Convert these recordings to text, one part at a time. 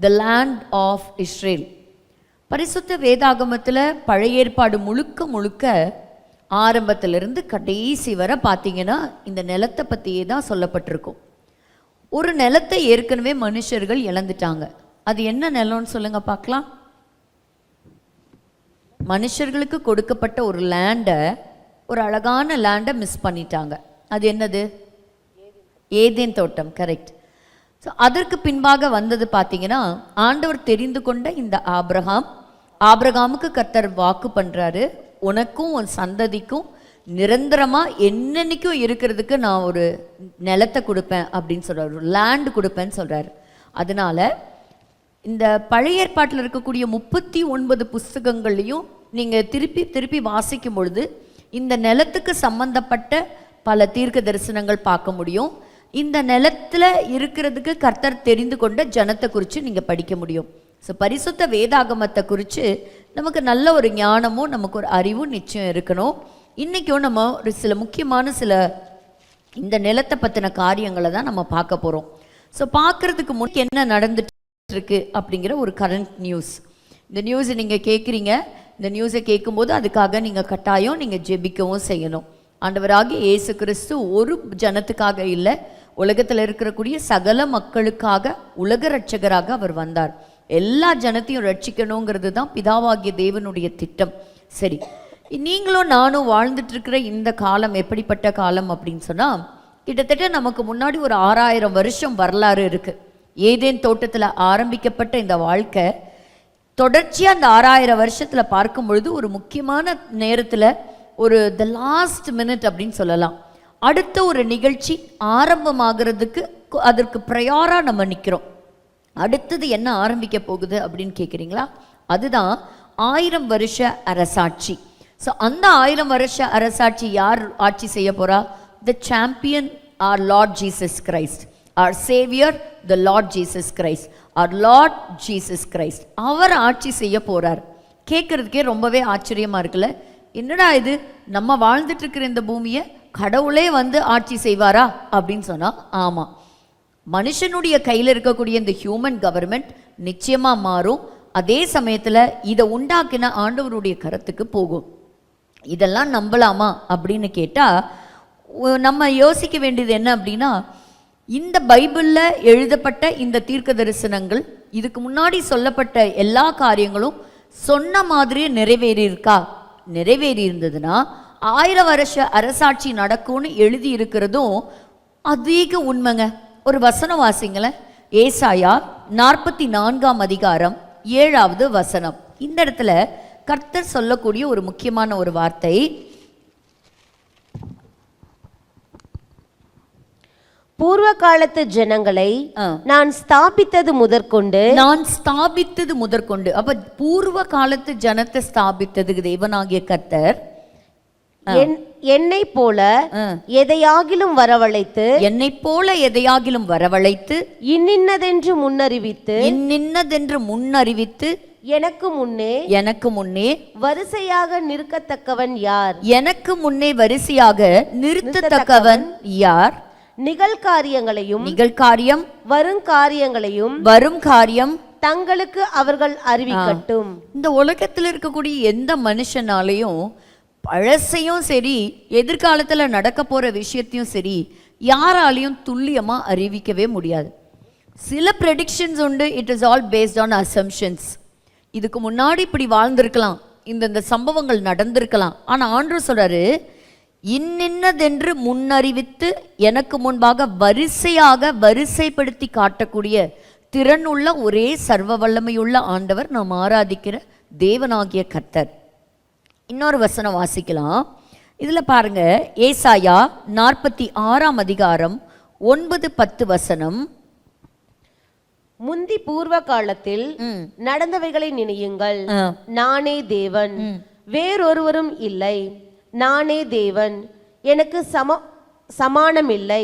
The land of Israel. பரிசுத்த வேதாகமத்தில் பழைய ஏற்பாடு முழுக்க முழுக்க ஆரம்பத்திலிருந்து கடைசி வரை பார்த்தீங்கன்னா இந்த நிலத்தை பற்றியே தான் சொல்லப்பட்டிருக்கும். ஒரு நிலத்தை ஏற்கனவே மனுஷர்கள் இழந்துட்டாங்க. அது என்ன நிலம்னு சொல்லுங்க பார்க்கலாம். மனுஷர்களுக்கு கொடுக்கப்பட்ட ஒரு லேண்டை, ஒரு அழகான லேண்டை மிஸ் பண்ணிட்டாங்க. அது என்னது? ஏதேன் தோட்டம். கரெக்ட். ஸோ அதற்கு பின்பாக வந்தது பார்த்தீங்கன்னா, ஆண்டவர் தெரிந்து கொண்ட இந்த ஆபிரகாமுக்கு கர்த்தர் வாக்கு பண்ணுறாரு, உனக்கும் உன் சந்ததிக்கும் நிரந்தரமாக என்னன்னைக்கும் இருக்கிறதுக்கு நான் ஒரு நிலத்தை கொடுப்பேன் அப்படின்னு சொல்கிறார், ஒரு லேண்டு கொடுப்பேன்னு சொல்கிறார். அதனால இந்த பழைய ஏற்பாட்டில் இருக்கக்கூடிய 39 புஸ்தகங்கள்லையும் நீங்கள் திருப்பி திருப்பி வாசிக்கும் பொழுது இந்த நிலத்துக்கு சம்பந்தப்பட்ட பல தீர்க்க தரிசனங்கள் பார்க்க முடியும். இந்த நிலத்தில் இருக்கிறதுக்கு கர்த்தர் தெரிந்து கொண்ட ஜனத்தை குறித்து நீங்கள் படிக்க முடியும். ஸோ பரிசுத்த வேதாகமத்தை குறித்து நமக்கு நல்ல ஒரு ஞானமும் நமக்கு ஒரு அறிவும் நிச்சயம் இருக்கணும். இன்றைக்கும் நம்ம ஒரு சில முக்கியமான இந்த நிலத்தை பற்றின காரியங்களை தான் நம்ம பார்க்க போகிறோம். ஸோ பார்க்குறதுக்கு முன்னாடி என்ன நடந்துட்டு இருக்கு அப்படிங்கிற ஒரு கரண்ட் நியூஸ். இந்த நியூஸை நீங்கள் கேட்குறீங்க. இந்த நியூஸை கேட்கும்போது அதுக்காக நீங்கள் கட்டாயம் நீங்கள் ஜெபிக்கவும் செய்யணும். ஆண்டவராகிய இயேசு கிறிஸ்து ஒரு ஜனத்துக்காக இல்லை, உலகத்தில் இருக்கக்கூடிய சகல மக்களுக்காக உலக ரட்சகராக அவர் வந்தார். எல்லா ஜனத்தையும் ரட்சிக்கணுங்கிறது தான் பிதாவாகிய தேவனுடைய திட்டம். சரி, நீங்களும் நானும் வாழ்ந்துட்டு இருக்கிற இந்த காலம் எப்படிப்பட்ட காலம் அப்படின்னு சொன்னால், கிட்டத்தட்ட நமக்கு முன்னாடி ஒரு 6000 வருஷம் வரலாறு இருக்குது. ஏதேன் தோட்டத்தில் ஆரம்பிக்கப்பட்ட இந்த வாழ்க்கை தொடர்ச்சியாக அந்த 6000 வருஷத்தில் பார்க்கும் பொழுது ஒரு முக்கியமான நேரத்தில் ஒரு த லாஸ்ட் மினிட் அப்படின்னு சொல்லலாம். அடுத்த ஒரு நிகழ்ச்சி ஆரம்பமாகிறதுக்கு அதற்கு ப்ரையாராக நம்ம நிற்கிறோம். அடுத்தது என்ன ஆரம்பிக்க போகுது அப்படின்னு கேட்குறீங்களா? அதுதான் 1000 வருஷ அரசாட்சி. ஸோ அந்த 1000 வருஷ அரசாட்சி யார் ஆட்சி செய்ய போகிறா? The champion our Lord Jesus Christ, our saviour the Lord Jesus Christ, our Lord Jesus Christ. அவர் ஆட்சி செய்ய போகிறார். கேட்குறதுக்கே ரொம்பவே ஆச்சரியமாக இருக்குல்ல. என்னடா இது, நம்ம வாழ்ந்துட்டு இருக்கிற இந்த பூமியை கடவுளே வந்து ஆட்சி செய்வாரா அப்படின்னு சொன்னால் ஆமாம். மனுஷனுடைய கையில் இருக்கக்கூடிய இந்த ஹியூமன் கவர்மெண்ட் நிச்சயமாக மாறும். அதே சமயத்தில் இதை உண்டாக்கின ஆண்டவருடைய கரத்துக்கு போகும். இதெல்லாம் நம்பலாமா அப்படின்னு கேட்டால் நம்ம யோசிக்க வேண்டியது என்ன அப்படின்னா, இந்த பைபிளில் எழுதப்பட்ட இந்த தீர்க்க தரிசனங்கள், இதுக்கு முன்னாடி சொல்லப்பட்ட எல்லா காரியங்களும் சொன்ன மாதிரியே நிறைவேறியிருக்கா? நிறைவேறி இருந்ததுன்னா 1000 வருஷ அரசாட்சி நடக்கும்னு எழுதி இருக்கிறதும் அதிக உண்மைங்க. ஒரு வசனம் வாசிங்களேன். ஏசாயா 44ஆம் அதிகாரம் 7வது வசனம். இந்த இடத்துல கர்த்தர் சொல்லக்கூடிய ஒரு முக்கியமான ஒரு வார்த்தை, பூர்வ காலத்து ஜனங்களை நான் ஸ்தாபித்தது முதற்கொண்டு. அப்ப பூர்வ காலத்து ஜனத்தை ஸ்தாபித்தது தேவனாகிய கர்த்தர். என்னை போல எதையாகிலும் வரவழைத்து இன்னின்னதென்று முன்னறிவித்து எனக்கு முன்னே வரிசையாக நிற்கத்தக்கவன் யார்? எனக்கு முன்னே வரிசையாக நிறுத்தத்தக்கவன் யார்? நிகழ்காரியம் வரும் காரியம் தங்களுக்கு அவர்கள் அறிவிக்கட்டும். இந்த உலகத்தில் இருக்கக்கூடிய எந்த மனுஷனாலையும் பழசையும் சரி, எதிர்காலத்தில் நடக்க போகிற விஷயத்தையும் சரி, யாராலையும் துல்லியமாக அறிவிக்கவே முடியாது. சில ப்ரெடிக்ஷன்ஸ் உண்டு. It is all based on assumptions. இதுக்கு முன்னாடி இப்படி வாழ்ந்திருக்கலாம், இந்த சம்பவங்கள் நடந்திருக்கலாம். ஆனால் ஆண்டவர் சொல்கிறாரு, இன்னென்னதென்று முன்னறிவித்து எனக்கு முன்பாக வரிசைப்படுத்தி காட்டக்கூடிய திறனுள்ள ஒரே சர்வ வல்லமையுள்ள ஆண்டவர் நாம் ஆராதிக்கிற தேவனாகிய கர்த்தர். இன்னொரு வசனம் வாசிக்கலாம். இதில் பாருங்க, ஏசாயா 46ஆம் அதிகாரம் 9-10 வசனம். முந்தி பூர்வ காலத்தில் நடந்தவைகளை நினையுங்கள். நானே தேவன், வேறொருவரும் இல்லை. நானே தேவன், எனக்கு சமானம் இல்லை.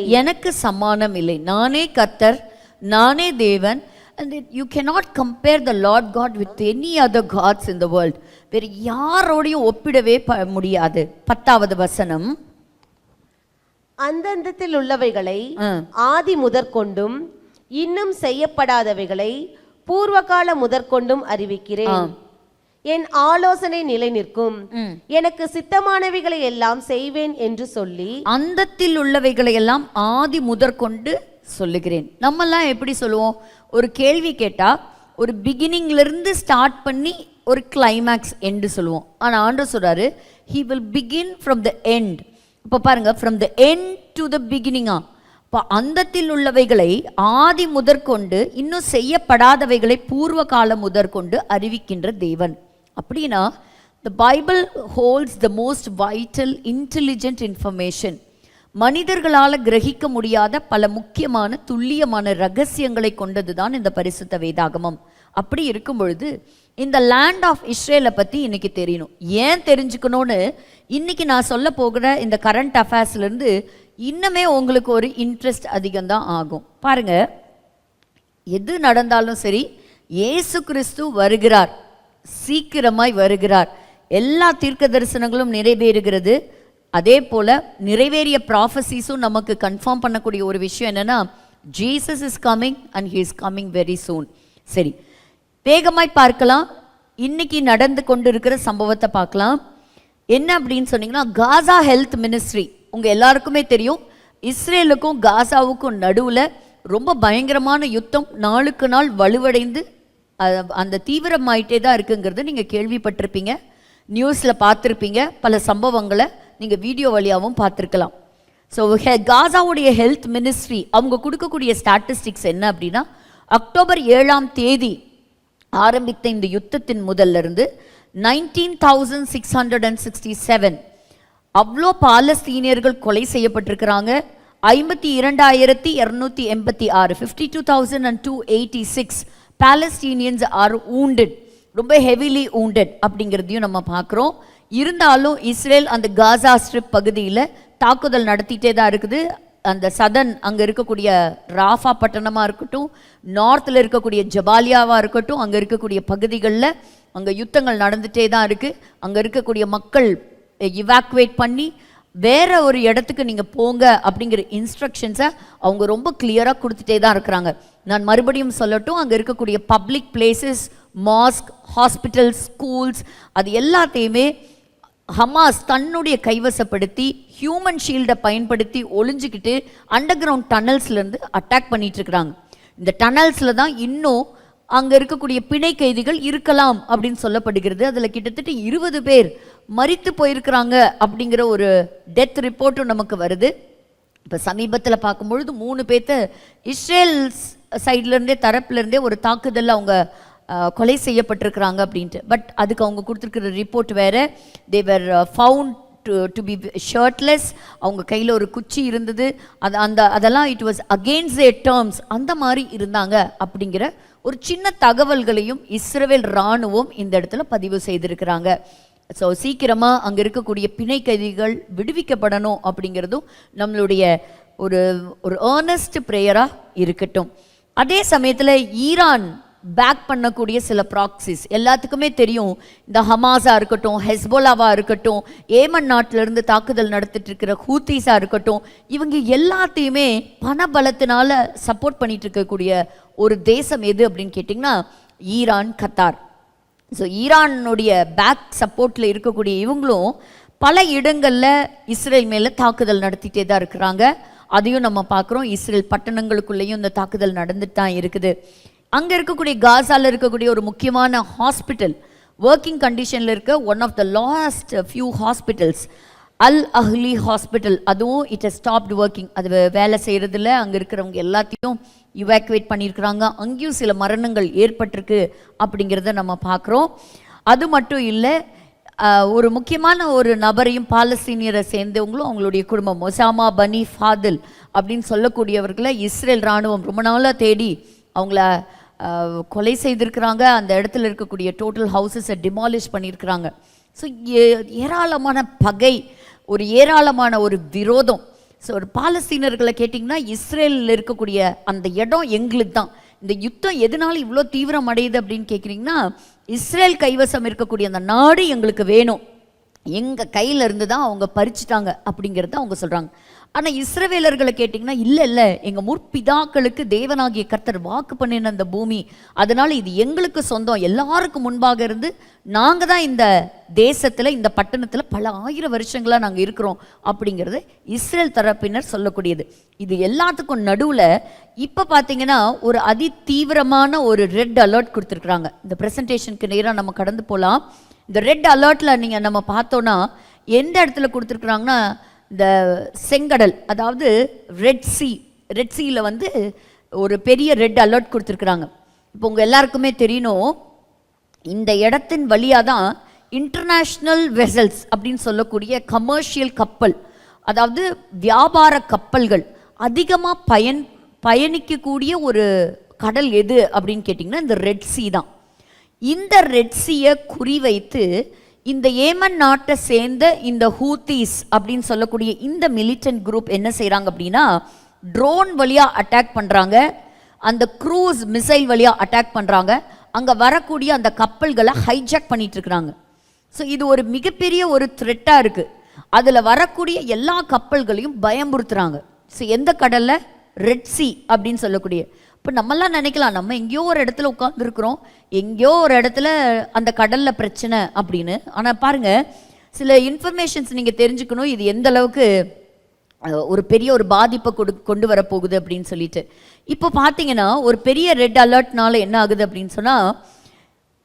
நானே கர்த்தர், நானே தேவன். And you cannot compare the Lord God with any other gods in the world. வேறு யாரோடையும் ஒப்பிடவே முடியாது. 10வது வசனம். அந்தந்தத்தில் உள்ளவைகளை ஆதி முதற்கொண்டும் இன்னும் செய்யப்படாதவைகளை பூர்வகால முதற்கொண்டும் அறிவிக்கிறேன். என் ஆலோசனை நிலை நிற்கும், எனக்கு சித்தமானவைகளை எல்லாம் செய்வேன் என்று சொல்லி அந்தத்தில் உள்ளவைகளை எல்லாம் ஆதி முதற்கொண்டு சொல்லுகிறேன். நம்மெல்லாம் எப்படி சொல்லுவோம்? ஒரு கேள்வி கேட்டா ஒரு பிகினிங்ல இருந்து ஸ்டார்ட் பண்ணி ஒரு கிளைமேக்ஸ் எண்டு சொல்லுவோம். ஆனா ஆண்டவர் சொல்றாரு, he will begin from the end. இப்ப பாருங்க, from the end to the beginning. இப்போ அந்தத்தில் உள்ளவைகளை ஆதி முதற்கொண்டு இன்னும் செய்யப்படாதவைகளை பூர்வ காலம் முதற்கொண்டு அறிவிக்கின்ற தேவன். அப்படின்னா the Bible holds the most vital intelligent information. மனிதர்களால் கிரகிக்க முடியாத பல முக்கியமான துல்லியமான ரகசியங்களை கொண்டதுதான் இந்த பரிசுத்த வேதாகமம். அப்படி இருக்கும் பொழுது இந்த லேண்ட் ஆஃப் இஸ்ரேலை பற்றி இன்னைக்கு தெரியணும். ஏன் தெரிஞ்சுக்கணும்னு இன்னைக்கு நான் சொல்ல போகிற இந்த கரண்ட் அஃபேர்ஸ்லேருந்து இன்னுமே உங்களுக்கு ஒரு இன்ட்ரெஸ்ட் அதிகம்தான் ஆகும். பாருங்க, எது நடந்தாலும் சரி, இயேசு கிறிஸ்து வருகிறார், சீக்கிரமாய் வருகிறார். எல்லா தீர்க்க தரிசனங்களும் நிறைவேறுகிறது. அதே போல நிறைவேறிய ப்ராஃபஸீஸும் நமக்கு கன்ஃபார்ம் பண்ணக்கூடிய ஒரு விஷயம் என்னன்னா, Jesus is coming and he is coming very soon. சரி, வேகமாய் பார்க்கலாம். இன்னைக்கு நடந்து கொண்டு இருக்கிற சம்பவத்தை பார்க்கலாம். என்ன அப்படின்னு சொன்னீங்கன்னா, காசா ஹெல்த் மினிஸ்ட்ரி. உங்கள் எல்லாருக்குமே தெரியும், இஸ்ரேலுக்கும் காசாவுக்கும் நடுவில் ரொம்ப பயங்கரமான யுத்தம் நாளுக்கு நாள் வலுவடைந்து அந்த தீவிரமாயிட்டே தான் இருக்குங்கிறது நீங்கள் கேள்விப்பட்டிருப்பீங்க, நியூஸில் பார்த்துருப்பீங்க, பல சம்பவங்களை நீங்கள் வீடியோ வழியாகவும் பார்த்துருக்கலாம். ஸோ காசாவுடைய ஹெல்த் மினிஸ்ட்ரி அவங்க கொடுக்கக்கூடிய ஸ்டாட்டிஸ்டிக்ஸ் என்ன அப்படின்னா, அக்டோபர் 7 ஆரம்பித்த இந்த யுத்தத்தின் முதல்ல இருந்து 19,667 அவ்வளோ பாலஸ்தீனியர்கள் கொலை செய்யப்பட்டிருக்கிறாங்க. 52,286 52,286 பாலஸ்தீனியன்ஸ் ஆர் wounded, ரொம்ப ஹெவிலி wounded அப்படிங்கிறதையும் நம்ம பார்க்குறோம். இருந்தாலும் இஸ்ரேல் அந்த காசா ஸ்ட்ரிப் பகுதியில் தாக்குதல் நடத்திட்டே தான் இருக்குது. அந்த சதன் அங்கே இருக்கக்கூடிய ராஃபா பட்டணமாக இருக்கட்டும், நார்த்தில் இருக்கக்கூடிய ஜபாலியாவாக இருக்கட்டும், அங்கே இருக்கக்கூடிய பகுதிகளில் அங்கே யுத்தங்கள் நடந்துகிட்டே தான் இருக்குது. அங்கே இருக்கக்கூடிய மக்கள் இவாக்குவேட் பண்ணி வேற ஒரு இடத்துக்கு நீங்கள் போங்க அப்படிங்கிற இன்ஸ்ட்ரக்ஷன்ஸை அவங்க ரொம்ப கிளியராக கொடுத்துட்டே தான் இருக்கிறாங்க. நான் மறுபடியும் சொல்லட்டும், அங்கே இருக்கக்கூடிய public places, mask, hospitals, schools, அது எல்லாத்தையுமே ஹமாஸ் தன்னுடைய கைவசப்படுத்தி ஹியூமன் ஷீல்டை பயன்படுத்தி ஒளிஞ்சிக்கிட்டு அண்டர் கிரவுண்ட் டனல்ஸ்லேருந்து அட்டாக் பண்ணிட்டு இருக்கிறாங்க. இந்த டனல்ஸில் தான் இன்னும் அங்கே இருக்கக்கூடிய பிணை கைதிகள் இருக்கலாம் அப்படின்னு சொல்லப்படுகிறது. அதில் கிட்டத்தட்ட 20 பேர் மரித்து போயிருக்கிறாங்க அப்படிங்கிற ஒரு டெத் ரிப்போர்ட்டும் நமக்கு வருது. இப்போ சமீபத்தில் பார்க்கும்பொழுது 3 பேர்த்த இஸ்ரேல் சைட்லேருந்தே தரப்புலேருந்தே ஒரு தாக்குதல் அவங்க கொலை செய்யப்பட்டிருக்கிறாங்க அப்படின்ட்டு. பட் அதுக்கு அவங்க கொடுத்துருக்கிற ரிப்போர்ட் வேறு. They were found to be shirtless. அவங்க கையில் ஒரு குச்சி இருந்தது. அதெல்லாம் it was against their terms, அந்த மாதிரி இருந்தாங்க அப்படிங்கிற ஒரு சின்ன தகவல்களையும் இஸ்ரேல் இராணுவம் இந்த இடத்துல பதிவு செய்திருக்கிறாங்க. ஸோ சீக்கிரமாக அங்கே இருக்கக்கூடிய பிணை கைதிகள் விடுவிக்கப்படணும் அப்படிங்கிறதும் நம்மளுடைய ஒரு ஏர்னஸ்ட் ப்ரேயராக இருக்கட்டும். அதே சமயத்தில் ஈரான் பேக் பண்ணக்கூடிய சில ப்ராக்சிஸ் எல்லாத்துக்குமே தெரியும். இந்த ஹமாஸாக இருக்கட்டும், ஹெஸ்போலாவாக இருக்கட்டும், ஏமன் நாட்டிலிருந்து தாக்குதல் நடத்திட்டு இருக்கிற ஹூத்தீஸாக இருக்கட்டும், இவங்க எல்லாத்தையுமே பண பலத்தினால சப்போர்ட் பண்ணிட்டு இருக்கக்கூடிய ஒரு தேசம் எது அப்படின்னு கேட்டிங்கன்னா ஈரான், கத்தார். ஸோ ஈரானுடைய பேக் சப்போர்ட்டில் இருக்கக்கூடிய இவங்களும் பல இடங்களில் இஸ்ரேல் மேலே தாக்குதல் நடத்திட்டே தான் இருக்கிறாங்க. அதையும் நம்ம பார்க்குறோம். இஸ்ரேல் பட்டணங்களுக்குள்ளேயும் இந்த தாக்குதல் நடந்துட்டு தான் இருக்குது. அங்கே இருக்கக்கூடிய காசாவில் இருக்கக்கூடிய ஒரு முக்கியமான ஹாஸ்பிட்டல் ஒர்க்கிங் கண்டிஷனில் இருக்க one of the last few hospitals, Al Ahli hospital, அதுவும் இட் ஹஸ் ஸ்டாப்டு ஒர்க்கிங். அது வேலை செய்கிறதில்ல. அங்கே இருக்கிறவங்க எல்லாத்தையும் இவாக்குவேட் பண்ணியிருக்கிறாங்க. அங்கேயும் சில மரணங்கள் ஏற்பட்டிருக்கு அப்படிங்கிறத நம்ம பார்க்குறோம். அது மட்டும் இல்லை, ஒரு முக்கியமான ஒரு நபரையும் பாலஸ்தீனியரை சேர்ந்தவங்களும் அவங்களுடைய குடும்பம் ஒசாமா பனி ஃபாதில் அப்படின்னு சொல்லக்கூடியவர்களை இஸ்ரேல் இராணுவம் ரொம்ப நாளாக தேடி அவங்கள கொலை செய்திருக்கிறாங்க. அந்த இடத்துல இருக்கக்கூடிய டோட்டல் ஹவுசஸை டிமாலிஷ் பண்ணியிருக்கிறாங்க. ஸோ ஏராளமான பகை, ஒரு ஏராளமான ஒரு விரோதம். ஸோ ஒரு பாலஸ்தீனர்களை கேட்டிங்கன்னா இஸ்ரேலில் இருக்கக்கூடிய அந்த இடம் எங்களுக்கு தான். இந்த யுத்தம் எதனால இவ்வளோ தீவிரம் அடையுது அப்படின்னு கேட்குறீங்கன்னா, இஸ்ரேல் கைவசம் இருக்கக்கூடிய அந்த நாடு எங்களுக்கு வேணும், எங்கள் கையில் இருந்து தான் அவங்க பறிச்சுட்டாங்க அப்படிங்கிறத அவங்க சொல்கிறாங்க. ஆனா இஸ்ரவேலர்களை கேட்டிங்கன்னா இல்ல எங்க முற்பிதாக்களுக்கு தேவனாகிய கர்த்தர் வாக்கு பண்ணின அந்த பூமி, அதனால இது எங்களுக்கு சொந்தம், எல்லாருக்கும் முன்பாக இருந்து நாங்க தான் இந்த தேசத்துல இந்த பட்டணத்துல பல ஆயிரம் வருஷங்களா நாங்க இருக்கிறோம் அப்படிங்கிறது இஸ்ரேல் தரப்பினர் சொல்லக்கூடியது. இது எல்லாத்துக்கும் நடுவுல இப்ப பாத்தீங்கன்னா ஒரு அதி தீவிரமான ஒரு ரெட் அலர்ட் கொடுத்துருக்குறாங்க. இந்த பிரசன்டேஷனுக்கு நேரா நம்ம கடந்து போலாம். இந்த ரெட் அலர்ட்ல நீங்க நம்ம பார்த்தோம்னா எந்த இடத்துல கொடுத்துருக்குறாங்கன்னா, இந்த செங்கடல், அதாவது ரெட் சீல வந்து ஒரு பெரிய ரெட் அலர்ட் கொடுத்துருக்குறாங்க. இப்போ உங்க எல்லாருக்குமே தெரியணும், இந்த இடத்தின் வழியாக தான் இன்டர்நேஷ்னல் வெசல்ஸ் அப்படின்னு சொல்லக்கூடிய கமர்ஷியல் கப்பல், அதாவது வியாபார கப்பல்கள் அதிகமாக பயணிக்கக்கூடிய ஒரு கடல் எது அப்படின்னு கேட்டிங்கன்னா இந்த ரெட் சீ தான். இந்த ரெட் சீயை குறிவைத்து இந்த ஏமன் நாட்டை சேர்ந்த இந்த ஹூத்தீஸ் அப்படின்னு சொல்லக்கூடிய இந்த மிலிட்டன்ட் குரூப் என்ன செய்கிறாங்க அப்படின்னா, ட்ரோன் வழியாக அட்டாக் பண்ணுறாங்க, அந்த க்ரூஸ் மிசைல் வழியாக அட்டாக் பண்ணுறாங்க, அங்கே வரக்கூடிய அந்த கப்பல்களை ஹைஜாக் பண்ணிட்டு இருக்கிறாங்க. ஸோ இது ஒரு மிகப்பெரிய ஒரு த்ரெட்டாக இருக்குது. அதில் வரக்கூடிய எல்லா கப்பல்களையும் பயமுறுத்துறாங்க. ஸோ எந்த கடலில்? ரெட் சீ அப்படின்னு சொல்லக்கூடிய. இப்போ நம்மளாம் நினைக்கலாம் நம்ம எங்கேயோ ஒரு இடத்துல உட்காந்துருக்குறோம், எங்கேயோ ஒரு இடத்துல அந்த கடலில் பிரச்சனை அப்படின்னு. ஆனால் பாருங்கள், சில இன்ஃபர்மேஷன்ஸ் நீங்கள் தெரிஞ்சுக்கணும், இது எந்த அளவுக்கு ஒரு பெரிய ஒரு பாதிப்பை கொண்டு வரப்போகுது அப்படின்னு சொல்லிட்டு. இப்போ பார்த்தீங்கன்னா ஒரு பெரிய ரெட் அலர்ட்னால என்ன ஆகுது அப்படின்னு சொன்னால்,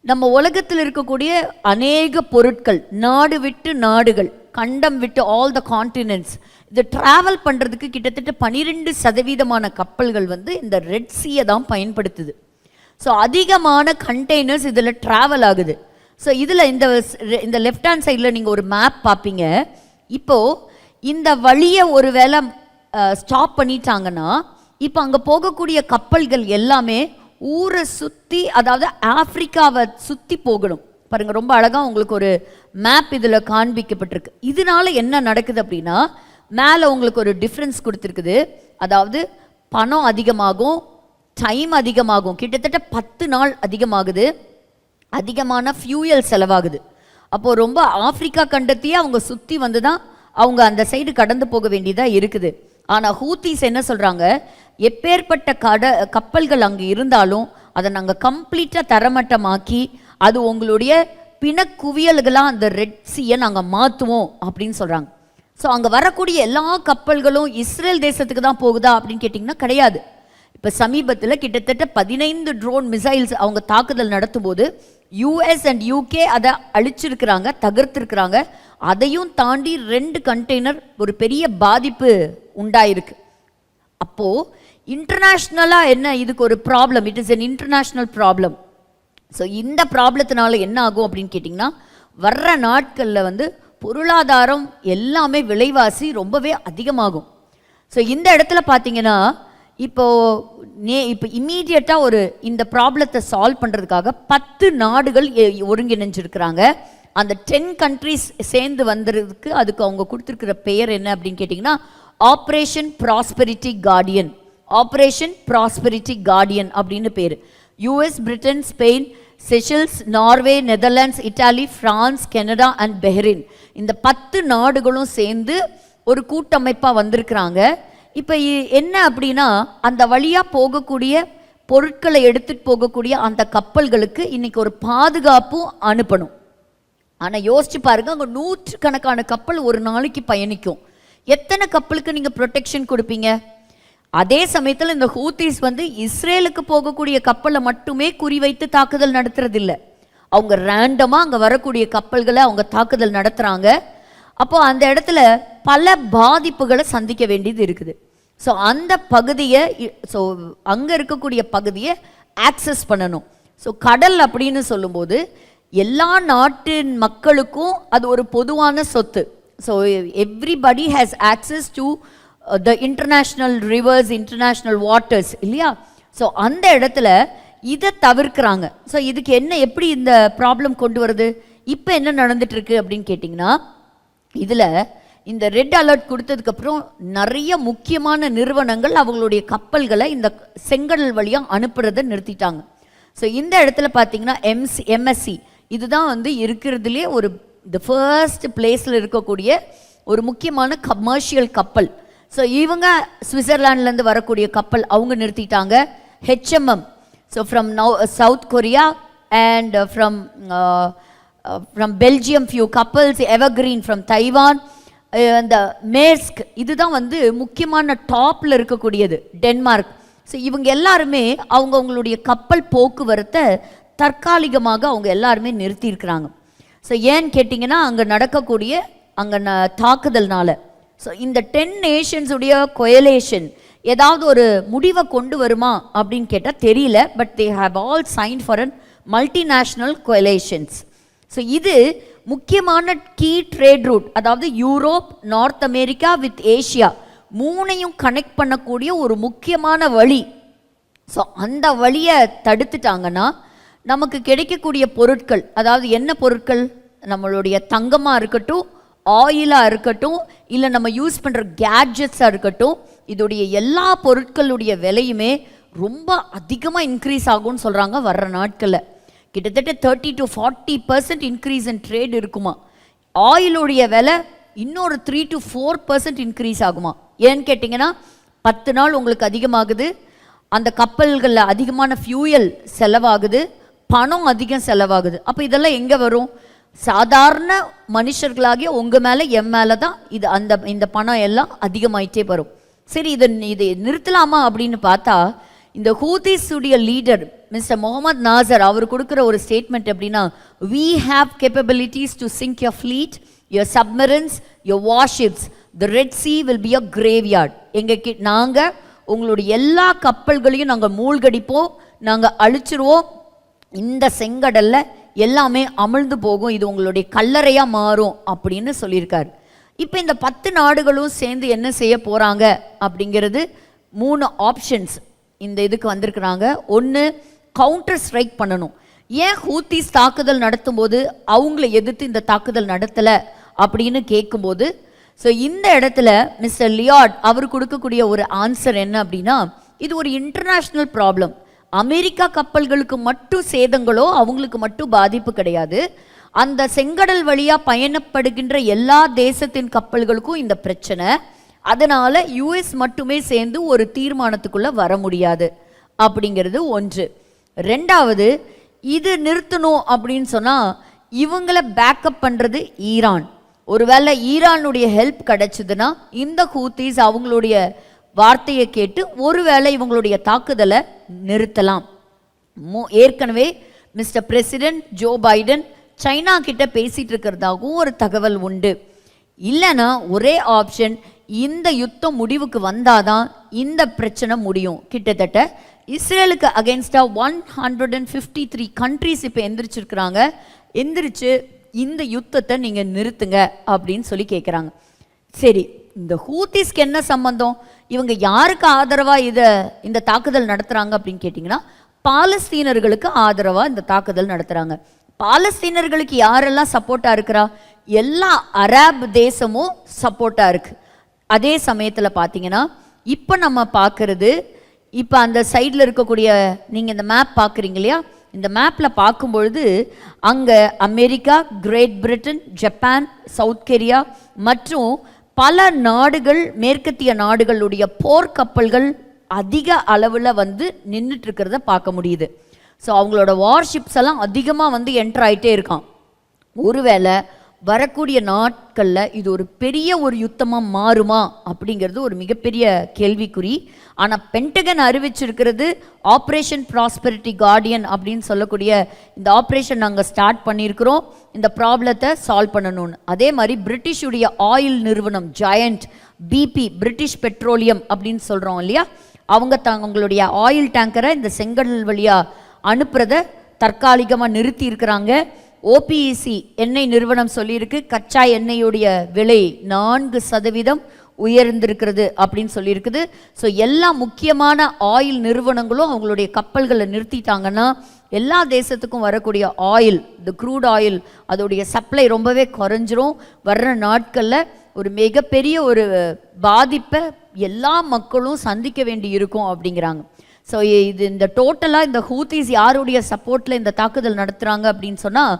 நம்ம உலகத்தில் இருக்கக்கூடிய அநேக பொருட்கள் நாடு விட்டு நாடுகள், கண்டம் விட்டு ஆல் த கான்டினென்ட்ஸ், இது ட்ராவல் பண்ணுறதுக்கு கிட்டத்தட்ட 12% கப்பல்கள் வந்து இந்த ரெட் சீயை தான் பயன்படுத்துது. ஸோ அதிகமான கண்டெய்னர்ஸ் இதில் ட்ராவல் ஆகுது. ஸோ இதில் இந்த லெஃப்ட் ஹேண்ட் சைடில் நீங்கள் ஒரு மேப் பார்ப்பீங்க. இப்போது இந்த வழியை ஒரு வேளை ஸ்டாப் பண்ணிட்டாங்கன்னா, இப்போ அங்கே போகக்கூடிய கப்பல்கள் எல்லாமே ஊரை சுற்றி, அதாவது ஆப்பிரிக்காவை சுற்றி போகணும். பாருங்கள், ரொம்ப அழகாக உங்களுக்கு ஒரு மேப் இதில் காண்பிக்கப்பட்டிருக்கு. இதனால என்ன நடக்குது அப்படின்னா, மேலே உங்களுக்கு ஒரு டிஃப்ரென்ஸ் கொடுத்துருக்குது. அதாவது பணம் அதிகமாகும், டைம் அதிகமாகும், கிட்டத்தட்ட 10 நாள் அதிகமாகுது, அதிகமான ஃபியூயல் செலவாகுது. அப்போது ரொம்ப ஆப்பிரிக்கா கண்டத்தையே அவங்க சுற்றி வந்து தான் அவங்க அந்த சைடு கடந்து போக வேண்டியதாக இருக்குது. ஆனால் ஹூத்தீஸ் என்ன சொல்கிறாங்க, எப்பேற்பட்ட கப்பல்கள் அங்கே இருந்தாலும் அதை நாங்கள் கம்ப்ளீட்டாக தரமட்டமாக்கி அது உங்களுடைய பிணக்குவியல்களாக அந்த ரெட் சீயை நாங்கள் மாற்றுவோம் அப்படின்னு சொல்கிறாங்க. ஸோ அங்கே வரக்கூடிய எல்லா கப்பல்களும் இஸ்ரேல் தேசத்துக்கு தான் போகுதா அப்படின்னு கேட்டிங்கன்னா கிடையாது. இப்போ சமீபத்தில் கிட்டத்தட்ட 15 ட்ரோன் மிசைல்ஸ் அவங்க தாக்குதல் நடத்தும் போது யூஎஸ் அண்ட் யூகே அதை அழிச்சிருக்கிறாங்க, தகர்த்திருக்கிறாங்க. அதையும் தாண்டி 2 கண்டெய்னர் ஒரு பெரிய பாதிப்பு உண்டாயிருக்கு. அப்போது இன்டர்நேஷ்னலாக என்ன இதுக்கு ஒரு problem, it is an international problem. So இந்த ப்ராப்ளத்தினால என்ன ஆகும் அப்படின்னு கேட்டிங்கன்னா, வர்ற நாட்களில் வந்து பொருளாதாரம் எல்லாமே விலைவாசி ரொம்பவே அதிகமாகும். ஸோ இந்த இடத்துல பார்த்தீங்கன்னா இப்போ இம்மீடியட்டாக ஒரு இந்த ப்ராப்ளத்தை சால்வ் பண்ணுறதுக்காக 10 நாடுகள் ஒருங்கிணைஞ்சிருக்கிறாங்க. அந்த 10 கண்ட்ரிஸ் சேர்ந்து வந்ததுக்கு அதுக்கு அவங்க கொடுத்துருக்கிற பெயர் என்ன அப்படின்னு கேட்டிங்கன்னா, Operation Prosperity Guardian. Operation Prosperity Guardian அப்படின்னு பேர். US, Britain, Spain, Seychelles, Norway, Netherlands, Italy, France, Canada and Bahrain, இந்த 10 நாடுகளும் சேர்ந்து ஒரு கூட்டமைப்பாக வந்திருக்கிறாங்க. இப்போ என்ன அப்படின்னா, அந்த வழியாக போகக்கூடிய பொருட்களை எடுத்துகிட்டு போகக்கூடிய அந்த கப்பல்களுக்கு இன்னைக்கு ஒரு பாதுகாப்பும் அனுப்பணும். ஆனால் யோசிச்சு பாருங்க, அங்கே 100 கணக்கான கப்பல் ஒரு நாளைக்கு பயணிக்கும். எத்தனை கப்பலுக்கு நீங்கள் ப்ரொடெக்ஷன் கொடுப்பீங்க? அதே சமயத்தில் இந்த ஹூத்தீஸ் வந்து இஸ்ரேலுக்கு போகக்கூடிய கப்பலை மட்டுமே குறிவைத்து தாக்குதல் நடத்துறதில்லை, அவங்க ரேண்டமாக அங்கே வரக்கூடிய கப்பல்களை அவங்க தாக்குதல் நடத்துகிறாங்க. அப்போது அந்த இடத்துல பல பாதிப்புகளை சந்திக்க வேண்டியது இருக்குது. ஸோ அந்த பகுதியை, ஸோ அங்கே இருக்கக்கூடிய பகுதியை ஆக்சஸ் பண்ணணும். ஸோ கடல் அப்படின்னு சொல்லும்போது எல்லா நாட்டின் மக்களுக்கும் அது ஒரு பொதுவான சொத்து. So everybody has access to the international reverse, international waters இல்லையா? ஸோ அந்த இடத்துல இதை தவிர்க்கிறாங்க. ஸோ இதுக்கு எப்படி இந்த ப்ராப்ளம் கொண்டு வருது? இப்போ என்ன நடந்துட்டு இருக்கு அப்படின்னு கேட்டிங்கன்னா, இதில் இந்த ரெட் அலர்ட் கொடுத்ததுக்கப்புறம் நிறைய முக்கியமான நிறுவனங்கள் அவங்களுடைய கப்பல்களை இந்த செங்கடல் வழியாக அனுப்புறதை நிறுத்திட்டாங்க. ஸோ இந்த இடத்துல பார்த்தீங்கன்னா எம்எஸ்சி இதுதான் வந்து இருக்கிறதுலே ஒரு த ஃபர்ஸ்ட் பிளேஸில் இருக்கக்கூடிய ஒரு முக்கியமான கமர்ஷியல் கப்பல். ஸோ இவங்க சுவிட்சர்லாண்ட்லேருந்து வரக்கூடிய கப்பல் அவங்க நிறுத்திட்டாங்க. HMM, so from south Korea and from Belgium few couples, evergreen from Taiwan, அந்த மேர்ஸ்க், இதுதான் வந்து முக்கியமான டாப்பில் இருக்கக்கூடியது, டென்மார்க். ஸோ இவங்க எல்லாருமே அவங்களுடைய கப்பல் போக்குவரத்தை தற்காலிகமாக அவங்க எல்லாருமே நிறுத்தியிருக்கிறாங்க. ஸோ ஏன்னு கேட்டிங்கன்னா அங்கே நடக்கக்கூடிய தாக்குதல்னால. ஸோ இந்த 10 நேஷன்ஸுடைய கொயலேஷன் ஏதாவது ஒரு முடிவை கொண்டு வருமா அப்படின்னு கேட்டால் தெரியல. But they have all sign for an multinational coalitions. So இது முக்கியமான கீ ட்ரேட் ரூட், அதாவது Europe, North America with Asia மூணையும் கனெக்ட் பண்ணக்கூடிய ஒரு முக்கியமான வழி. ஸோ அந்த வழியை தடுத்துட்டாங்கன்னா நமக்கு கிடைக்கக்கூடிய பொருட்கள், அதாவது என்ன பொருட்கள், நம்மளுடைய தங்கமாக இருக்கட்டும், ஆயிலாக இருக்கட்டும், இல்லை நம்ம யூஸ் பண்ணுற கேட்ஜெட்ஸாக இருக்கட்டும், இதோடைய எல்லா பொருட்களுடைய விலையுமே ரொம்ப அதிகமாக இன்க்ரீஸ் ஆகும்னு சொல்கிறாங்க. வர்ற நாட்களில் கிட்டத்தட்ட 30 to 40% இன்க்ரீஸ் இன் ட்ரேட் இருக்குமா. ஆயிலுடைய விலை இன்னொரு 3 to 4% இன்க்ரீஸ் ஆகுமா. ஏன்னு கேட்டிங்கன்னா 10 நாள் உங்களுக்கு அதிகமாகுது, அந்த கப்பல்களில் அதிகமான ஃபியூயல் செலவாகுது, பணம் அதிகம் செலவாகுது. அப்போ இதெல்லாம் எங்கே வரும்? சாதாரண மனுஷர்களாகிய உங்கள் மேலே என் மேலே தான் இது இந்த பணம் எல்லாம் அதிகமாயிட்டே வரும். சரி, இதை நிறுத்தலாமா அப்படின்னு பார்த்தா இந்த ஹூதிஸுடைய லீடர் மிஸ்டர் முகமது நாசர் அவர் கொடுக்குற ஒரு ஸ்டேட்மெண்ட் எப்படின்னா, we have capabilities to sink your fleet, your submarines, your warships. The Red Sea will be a graveyard. நாங்கள் உங்களுடைய எல்லா கப்பல்களையும் நாங்கள் மூழ்கடிப்போம், நாங்கள் அழிச்சிருவோம், இந்த செங்கடல்ல எல்லாமே அமிழ்ந்து போகும், இது உங்களுடைய கல்லறையாக மாறும் அப்படின்னு சொல்லியிருக்காரு. இப்போ இந்த 10 நாடுகளும் சேர்ந்து என்ன செய்ய போகிறாங்க அப்படிங்கிறது 3 ஆப்ஷன்ஸ் இந்த இதுக்கு வந்திருக்கிறாங்க. ஒன்று, கவுண்டர் ஸ்ட்ரைக் பண்ணணும். ஏன் ஹூத்திஸ் தாக்குதல் நடத்தும் போது அவங்கள எதிர்த்து இந்த தாக்குதல் நடத்தலை அப்படின்னு கேட்கும்போது, ஸோ இந்த இடத்துல மிஸ்டர் லியார்ட் அவர் கொடுக்கக்கூடிய ஒரு ஆன்சர் என்ன அப்படின்னா, இது ஒரு இன்டர்நேஷ்னல் ப்ராப்ளம். அமெரிக்கா கப்பல்களுக்கு மட்டும் சேதங்களோ அவங்களுக்கு மட்டும் பாதிப்பு கிடையாது, அந்த செங்கடல் வழியாக பயணப்படுகின்ற எல்லா தேசத்தின் கப்பல்களுக்கும் இந்த பிரச்சனை. அதனால் US மட்டுமே சேர்ந்து ஒரு தீர்மானத்துக்குள்ளே வர முடியாது அப்படிங்கிறது ஒன்று. ரெண்டாவது, இது நிறுத்தணும் அப்படின்னு சொன்னால் இவங்களை பேக்கப் பண்ணுறது ஈரான். ஒருவேளை ஈரானுடைய ஹெல்ப் கிடைச்சதுன்னா இந்த ஹூத்திஸ் அவங்களுடைய வார்த்தையை கேட்டு ஒருவேளை இவங்களுடைய தாக்குதலை நிறுத்தலாம். ஏற்கனவே mister president Joe Biden China கிட்ட பேசிட்டு இருக்கிறதாகவும் ஒரு தகவல் உண்டு. இல்லைன்னா ஒரே ஆப்ஷன், இந்த யுத்தம் முடிவுக்கு வந்தாதான் இந்த பிரச்சனை முடியும். கிட்டத்தட்ட இஸ்ரேலுக்கு அகென்ஸ்டாக 153 கண்ட்ரிஸ் இப்போ எந்திரிச்சிருக்கிறாங்க. எந்திரிச்சு இந்த யுத்தத்தை நீங்கள் நிறுத்துங்க அப்படின்னு சொல்லி கேட்குறாங்க. சரி, இந்த ஹூத்திஸ்க்கு என்ன சம்பந்தம்? இவங்க யாருக்கு ஆதரவாக இந்த தாக்குதல் நடத்துகிறாங்க அப்படின்னு கேட்டிங்கன்னா, பாலஸ்தீனர்களுக்கு ஆதரவாக இந்த தாக்குதல் நடத்துகிறாங்க. பாலஸ்தீனர்களுக்கு யாரெல்லாம் சப்போர்ட்டாக இருக்கிறா? எல்லா அரபு தேசமும் சப்போர்ட்டாக இருக்குது. அதே சமயத்தில் பார்த்தீங்கன்னா இப்போ நம்ம பார்க்குறது, இப்போ அந்த சைடில் இருக்கக்கூடிய நீங்கள் இந்த மேப் பார்க்குறீங்க இல்லையா, இந்த மேப்பில் பார்க்கும்பொழுது அங்கே America, Great Britain, Japan, South Korea மற்றும் பல நாடுகள், மேற்கத்திய நாடுகளுடைய போர்க்கப்பல்கள் அதிக அளவில் வந்து நின்றுட்டு இருக்கிறத பார்க்க முடியுது. ஸோ அவங்களோட வார்ஷிப்ஸ் எல்லாம் அதிகமாக என்டர் ஆகிட்டே இருக்கான். ஒருவேளை வரக்கூடிய நாட்களில் இது ஒரு பெரிய ஒரு யுத்தமாக மாறுமா அப்படிங்கிறது ஒரு மிகப்பெரிய கேள்விக்குறி. ஆனால் பென்டகன் அறிவிச்சிருக்கிறது ஆப்ரேஷன் ப்ராஸ்பெரிட்டி கார்டியன் அப்படின்னு சொல்லக்கூடிய இந்த ஆப்ரேஷன் நாங்கள் ஸ்டார்ட் பண்ணியிருக்கிறோம் இந்த ப்ராப்ளத்தை சால்வ் பண்ணணும்னு. அதே மாதிரி பிரிட்டிஷுடைய ஆயில் நிறுவனம் ஜாயண்ட் BP, பிரிட்டிஷ் பெட்ரோலியம் அப்படின்னு சொல்கிறோம் இல்லையா, அவங்க தங்களுடைய ஆயில் டேங்கரை இந்த செங்கடல் வழியாக அனுப்புறதை தற்காலிகமாக நிறுத்தி இருக்கிறாங்க. OPEC எண்ணெய் நிறுவனம் சொல்லியிருக்கு, கச்சா எண்ணெயுடைய விலை 4% உயர்ந்திருக்கிறது அப்படின்னு சொல்லியிருக்குது. ஸோ எல்லா முக்கியமான ஆயில் நிறுவனங்களும் அவங்களுடைய கப்பல்களை நிறுத்திட்டாங்கன்னா எல்லா தேசத்துக்கும் வரக்கூடிய ஆயில், இந்த க்ரூட் ஆயில், அதோடைய சப்ளை ரொம்பவே குறைஞ்சிரும். வர்ற நாட்களில் ஒரு மிகப்பெரிய ஒரு பாதிப்பை எல்லா மக்களும் சந்திக்க வேண்டி இருக்கும் அப்படிங்கிறாங்க. ஸோ இந்த டோட்டலாக இந்த ஹூத்திஸ் யாருடைய சப்போர்ட்டில் இந்த தாக்குதல் நடத்துகிறாங்க அப்படின்னு சொன்னால்,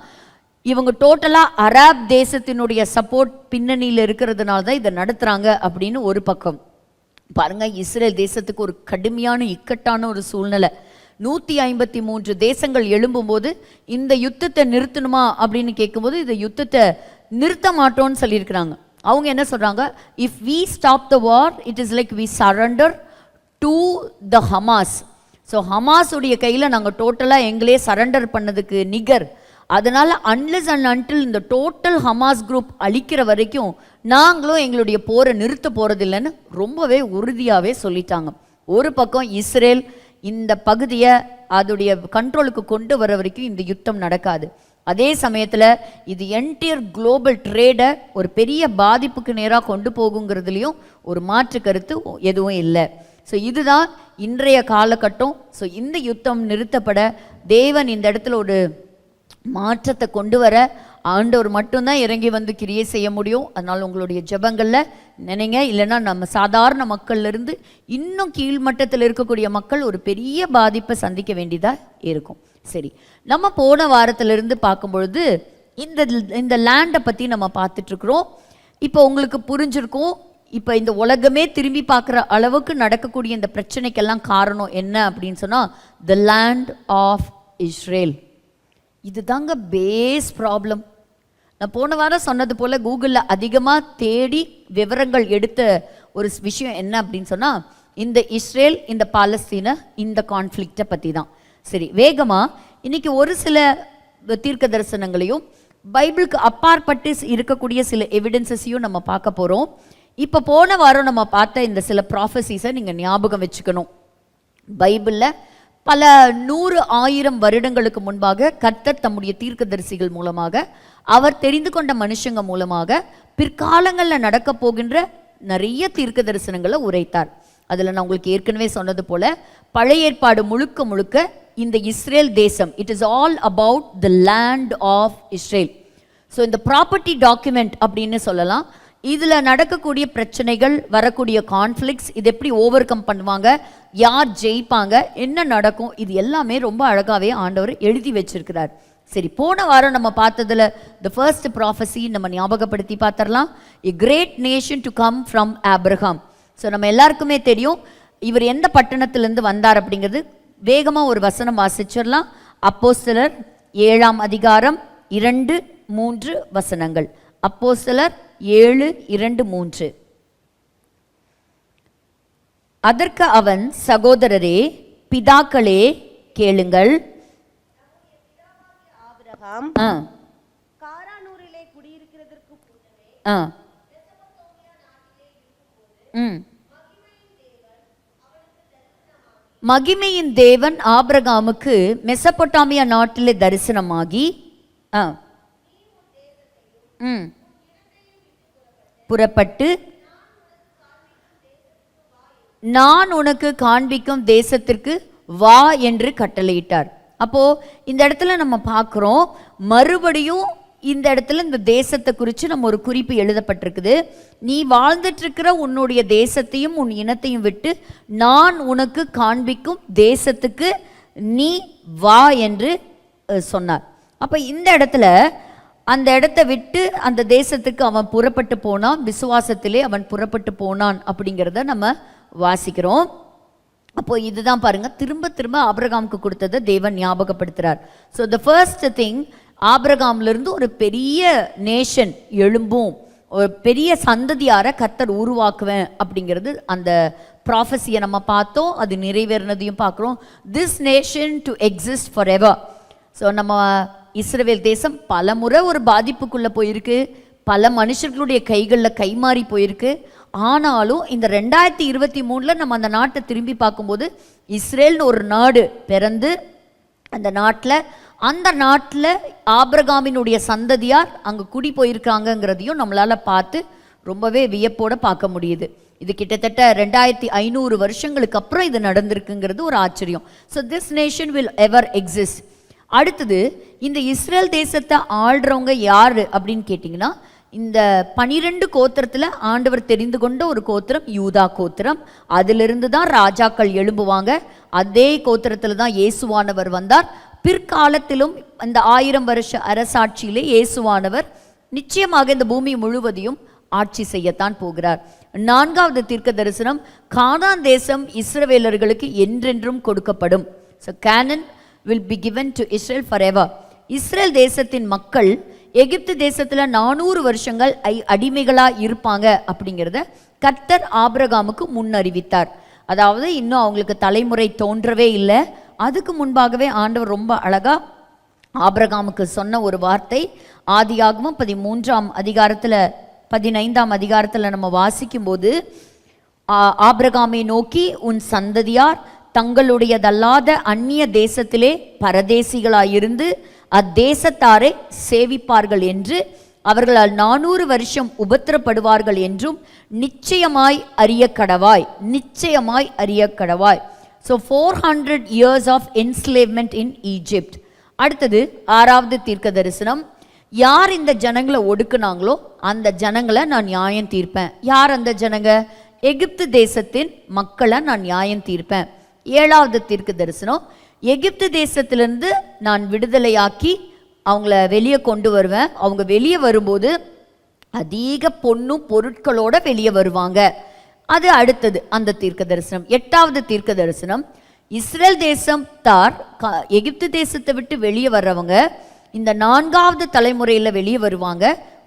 இவங்க டோட்டலாக அரப் தேசத்தினுடைய சப்போர்ட் பின்னணியில் இருக்கிறதுனால தான் இதை நடத்துகிறாங்க அப்படின்னு ஒரு பக்கம். பாருங்க, இஸ்ரேல் தேசத்துக்கு ஒரு கடுமையான இக்கட்டான ஒரு சூழ்நிலை. 153 தேசங்கள் எழும்பும்போது இந்த யுத்தத்தை நிறுத்தணுமா அப்படின்னு கேட்கும்போது இந்த யுத்தத்தை நிறுத்த மாட்டோம்னு சொல்லியிருக்கிறாங்க. அவங்க என்ன சொல்றாங்க, if we stop the war it is like we surrender to the Hamas. So ஹமாஸுடைய கையில் நாங்கள் டோட்டலாக எங்களே சரண்டர் பண்ணதுக்கு நிகர். அதனால் அன்லெஸ் அண்ட் அன்டில் இந்த டோட்டல் ஹமாஸ் குரூப் அழிக்கிற வரைக்கும் நாங்களும் எங்களுடைய போரை நிறுத்த போகிறதில்லைன்னு ரொம்பவே உறுதியாகவே சொல்லிட்டாங்க. ஒரு பக்கம் இஸ்ரேல் இந்த பகுதியை அதோடைய கண்ட்ரோலுக்கு கொண்டு வர வரைக்கும் இந்த யுத்தம் நடக்காது. அதே சமயத்தில் இது என்டையர் குளோபல் ட்ரேடை ஒரு பெரிய பாதிப்புக்கு நேராக கொண்டு போகுங்கிறதுலையும் ஒரு மாற்று கருத்து எதுவும் இல்லை. ஸோ இதுதான் இன்றைய காலகட்டம். ஸோ இந்த யுத்தம் நிறுத்தப்பட தேவன் இந்த இடத்துல ஒரு மாற்றத்தை கொண்டு வர ஆண்டவர் மட்டும்தான் இறங்கி வந்து கிரியை செய்ய முடியும். அதனால் உங்களுடைய ஜெபங்களில் நினைங்க. இல்லைன்னா நம்ம சாதாரண மக்கள்லேருந்து இன்னும் கீழ்மட்டத்தில் இருக்கக்கூடிய மக்கள் ஒரு பெரிய பாதிப்பை சந்திக்க வேண்டியதாக இருக்கும். சரி, நம்ம போன வாரத்திலிருந்து பார்க்கும்பொழுது இந்த லேண்டை பற்றி நம்ம பார்த்துட்ருக்குறோம். இப்போ உங்களுக்கு புரிஞ்சிருக்கும், இப்போ இந்த உலகமே திரும்பி பார்க்குற அளவுக்கு நடக்கக்கூடிய இந்த பிரச்சனைக்கெல்லாம் காரணம் என்ன அப்படின்னு சொன்னால் த லேண்ட் ஆஃப் இஸ்ரேல். இது தாங்க பேஸ் ப்ராப்ளம். நான் போன வாரம் சொன்னது போல் கூகுளில் அதிகமாக தேடி விவரங்கள் எடுத்த ஒரு விஷயம் என்ன அப்படின்னு சொன்னால் இந்த இஸ்ரேல் இந்த பாலஸ்தீன இந்த கான்ஃப்ளிக்டை பற்றி தான். சரி, வேகமாக இன்றைக்கி ஒரு சில தீர்க்க தரிசனங்களையும் பைபிளுக்கு அப்பாற்பட்டு இருக்கக்கூடிய சில எவிடன்சஸையும் நம்ம பார்க்க போகிறோம். இப்போ போன வாரம் நம்ம பார்த்த இந்த சில ப்ராஃபஸிஸை நீங்கள் ஞாபகம் வச்சுக்கணும். பைபிளில் பல 100,000 வருடங்களுக்கு முன்பாக கர்த்தர் தம்முடைய தீர்க்கதரிசிகள் மூலமாக அவர் தெரிந்து கொண்ட மனுஷங்க மூலமாக பிற்காலங்களில் நடக்க போகின்ற நிறைய தீர்க்க தரிசனங்களை உரைத்தார். அதில் நான் உங்களுக்கு ஏற்கனவே சொன்னது போல பழைய ஏற்பாடு முழுக்க முழுக்க இந்த இஸ்ரேல் தேசம், it is all about the land of Israel. So இந்த ப்ராப்பர்ட்டி டாக்குமெண்ட் அப்படின்னு சொல்லலாம். இதில் நடக்கக்கூடிய பிரச்சனைகள், வரக்கூடிய கான்ஃப்ளிக்ட்ஸ், இது எப்படி ஓவர் கம் பண்ணுவாங்க, யார் ஜெயிப்பாங்க, என்ன நடக்கும், இது எல்லாமே ரொம்ப அழகாகவே ஆண்டவர் எழுதி வச்சிருக்கிறார். சரி, போன வாரம் நம்ம பார்த்ததில் த ஃபர்ஸ்ட் ப்ராஃபஸி நம்ம ஞாபகப்படுத்தி பார்த்துடலாம். A great nation to come from Abraham. So நம்ம எல்லாருக்குமே தெரியும் இவர் எந்த பட்டணத்திலேருந்து வந்தார் அப்படிங்கிறது. வேகமாக ஒரு வசனம் வாசிச்சிடலாம். அப்போஸ்தலர் 7ஆம் அதிகாரம் 2-3 வசனங்கள். அப்போஸ்தலர் 7:2-3. அதற்கு அவன், சகோதரரே பிதாக்களே கேளுங்கள், ஆபிரகாம் காரானூரிலே குடியிருக்கிறதற்கு மகிமையின் தேவன் ஆபிரகாமுக்கு மெசபொட்டாமியா நாட்டிலே தரிசனமாகி புறப்பட்டு நான் உனக்கு காண்பிக்கும் தேசத்திற்கு வா என்று கட்டளையிட்டார். அப்போ இந்த இடத்துல நம்ம பார்க்குறோம், மறுபடியும் இந்த இடத்துல இந்த தேசத்தை குறித்து நம்ம ஒரு குறிப்பு எழுதப்பட்டிருக்குது. நீ வாழ்ந்துட்டு இருக்கிற உன்னுடைய தேசத்தையும் உன் இனத்தையும் விட்டு நான் உனக்கு காண்பிக்கும் தேசத்துக்கு நீ வா என்று சொன்னார். அப்போ இந்த இடத்துல அந்த இடத்தை விட்டு அந்த தேசத்துக்கு அவன் புறப்பட்டு போனான், விசுவாசத்திலே அவன் புறப்பட்டு போனான் அப்படிங்கிறத நம்ம வாசிக்கிறோம். அப்போ இதுதான் பாருங்க, திரும்ப திரும்ப ஆபிரகாமுக்கு கொடுத்ததை தேவன் ஞாபகப்படுத்துறார். ஸோ த ஃபர்ஸ்ட் திங், ஆபிரகாம்லேருந்து ஒரு பெரிய நேஷன் எழும்பும், ஒரு பெரிய சந்ததியாரை கர்த்தர் உருவாக்குவேன் அப்படிங்கிறது அந்த ப்ராஃபஸியை நம்ம பார்த்தோம். அது நிறைவேறினதையும் பார்க்குறோம். This nation to exist for ever. So நம்ம இஸ்ரவேல் தேசம் பல முறை ஒரு பாதிப்புக்குள்ளே போயிருக்கு, பல மனுஷர்களுடைய கைகளில் கைமாறி போயிருக்கு. ஆனாலும் இந்த 2023 நம்ம அந்த நாட்டை திரும்பி பார்க்கும்போது இஸ்ரேல்னு ஒரு நாடு பிறந்து அந்த நாட்டில் ஆபிரகாமினுடைய சந்ததியார் அங்கே குடி போயிருக்காங்கங்கிறதையும் நம்மளால் பார்த்து ரொம்பவே வியப்போடு பார்க்க முடியுது. இது கிட்டத்தட்ட 2500 வருஷங்களுக்கு அப்புறம் இது நடந்திருக்குங்கிறது ஒரு ஆச்சரியம். So this nation will ever exist. அடுத்தது, இந்த இஸ்ரேல் தேசத்தை ஆள்றவங்க யார் அப்படின்னு கேட்டிங்கன்னா, இந்த 12 கோத்திரத்தில் ஆண்டவர் தெரிந்து கொண்ட ஒரு கோத்திரம் யூதா கோத்திரம். அதிலிருந்து தான் ராஜாக்கள் எழும்புவாங்க. அதே கோத்திரத்தில் தான் இயேசுவானவர் வந்தார். பிற்காலத்திலும் அந்த 1000 வருஷ அரசாட்சியிலே இயேசுவானவர் நிச்சயமாக இந்த பூமி முழுவதையும் ஆட்சி செய்யத்தான் போகிறார். 4வது தீர்க்க தரிசனம், கானான் தேசம் இஸ்ரவேலர்களுக்கு என்றென்றும் கொடுக்கப்படும். So Canaan will be given to Israel forever. Israel தேசத்தின் மக்கள் எகிப்து தேசத்தில் 400 வருஷங்கள் அடிமைகளாக இருப்பாங்க அப்படிங்கிறத கர்த்தர் ஆபிரகாமுக்கு முன்னறிவித்தார். அதாவது இன்னும் அவங்களுக்கு தலைமுறை தோன்றவே இல்லை, அதுக்கு முன்பாகவே ஆண்டவர் ரொம்ப அழகா ஆபிரகாமுக்கு சொன்ன ஒரு வார்த்தை. ஆதியாகமம் 13ஆம் அதிகாரத்தில் 15ஆம் அதிகாரத்தில் நம்ம வாசிக்கும்போது, ஆபிரகாமை நோக்கி உன் சந்ததியார் தங்களுடையதல்லாத அந்நிய தேசத்திலே பரதேசிகளாயிருந்து அத்தேசத்தாரை சேவிப்பார்கள் என்று, அவர்களால் 400 வருஷம் உபத்திரப்படுவார்கள் என்றும் நிச்சயமாய் அறிய கடவாய், நிச்சயமாய் அறிய கடவாய். So 400 years of enslavement in Egypt. அடுத்தது 6வது தீர்க்க தரிசனம், யார் இந்த ஜனங்களை ஒடுக்குனாங்களோ அந்த ஜனங்களை நான் நியாயம் தீர்ப்பேன். யார் அந்த ஜனங்க? எகிப்து தேசத்தின் மக்களை நான் நியாயம் தீர்ப்பேன். 7வது தீர்க்க தரிசனம், எகிப்து தேசத்திலிருந்து நான் விடுதலையாக்கி அவங்கள வெளியே கொண்டு வருவேன். அவங்க வெளியே வரும்போது அதிக பொன்னும் பொருட்களோட வெளியே வருவாங்க. அது அடுத்தது அந்த தீர்க்க தரிசனம். 8வது தீர்க்க தரிசனம், இஸ்ரேல் தேசம் தார் எகிப்து தேசத்தை விட்டு வெளியே வர்றவங்க இந்த 4வது தலைமுறையில் வெளியே வருவாங்க,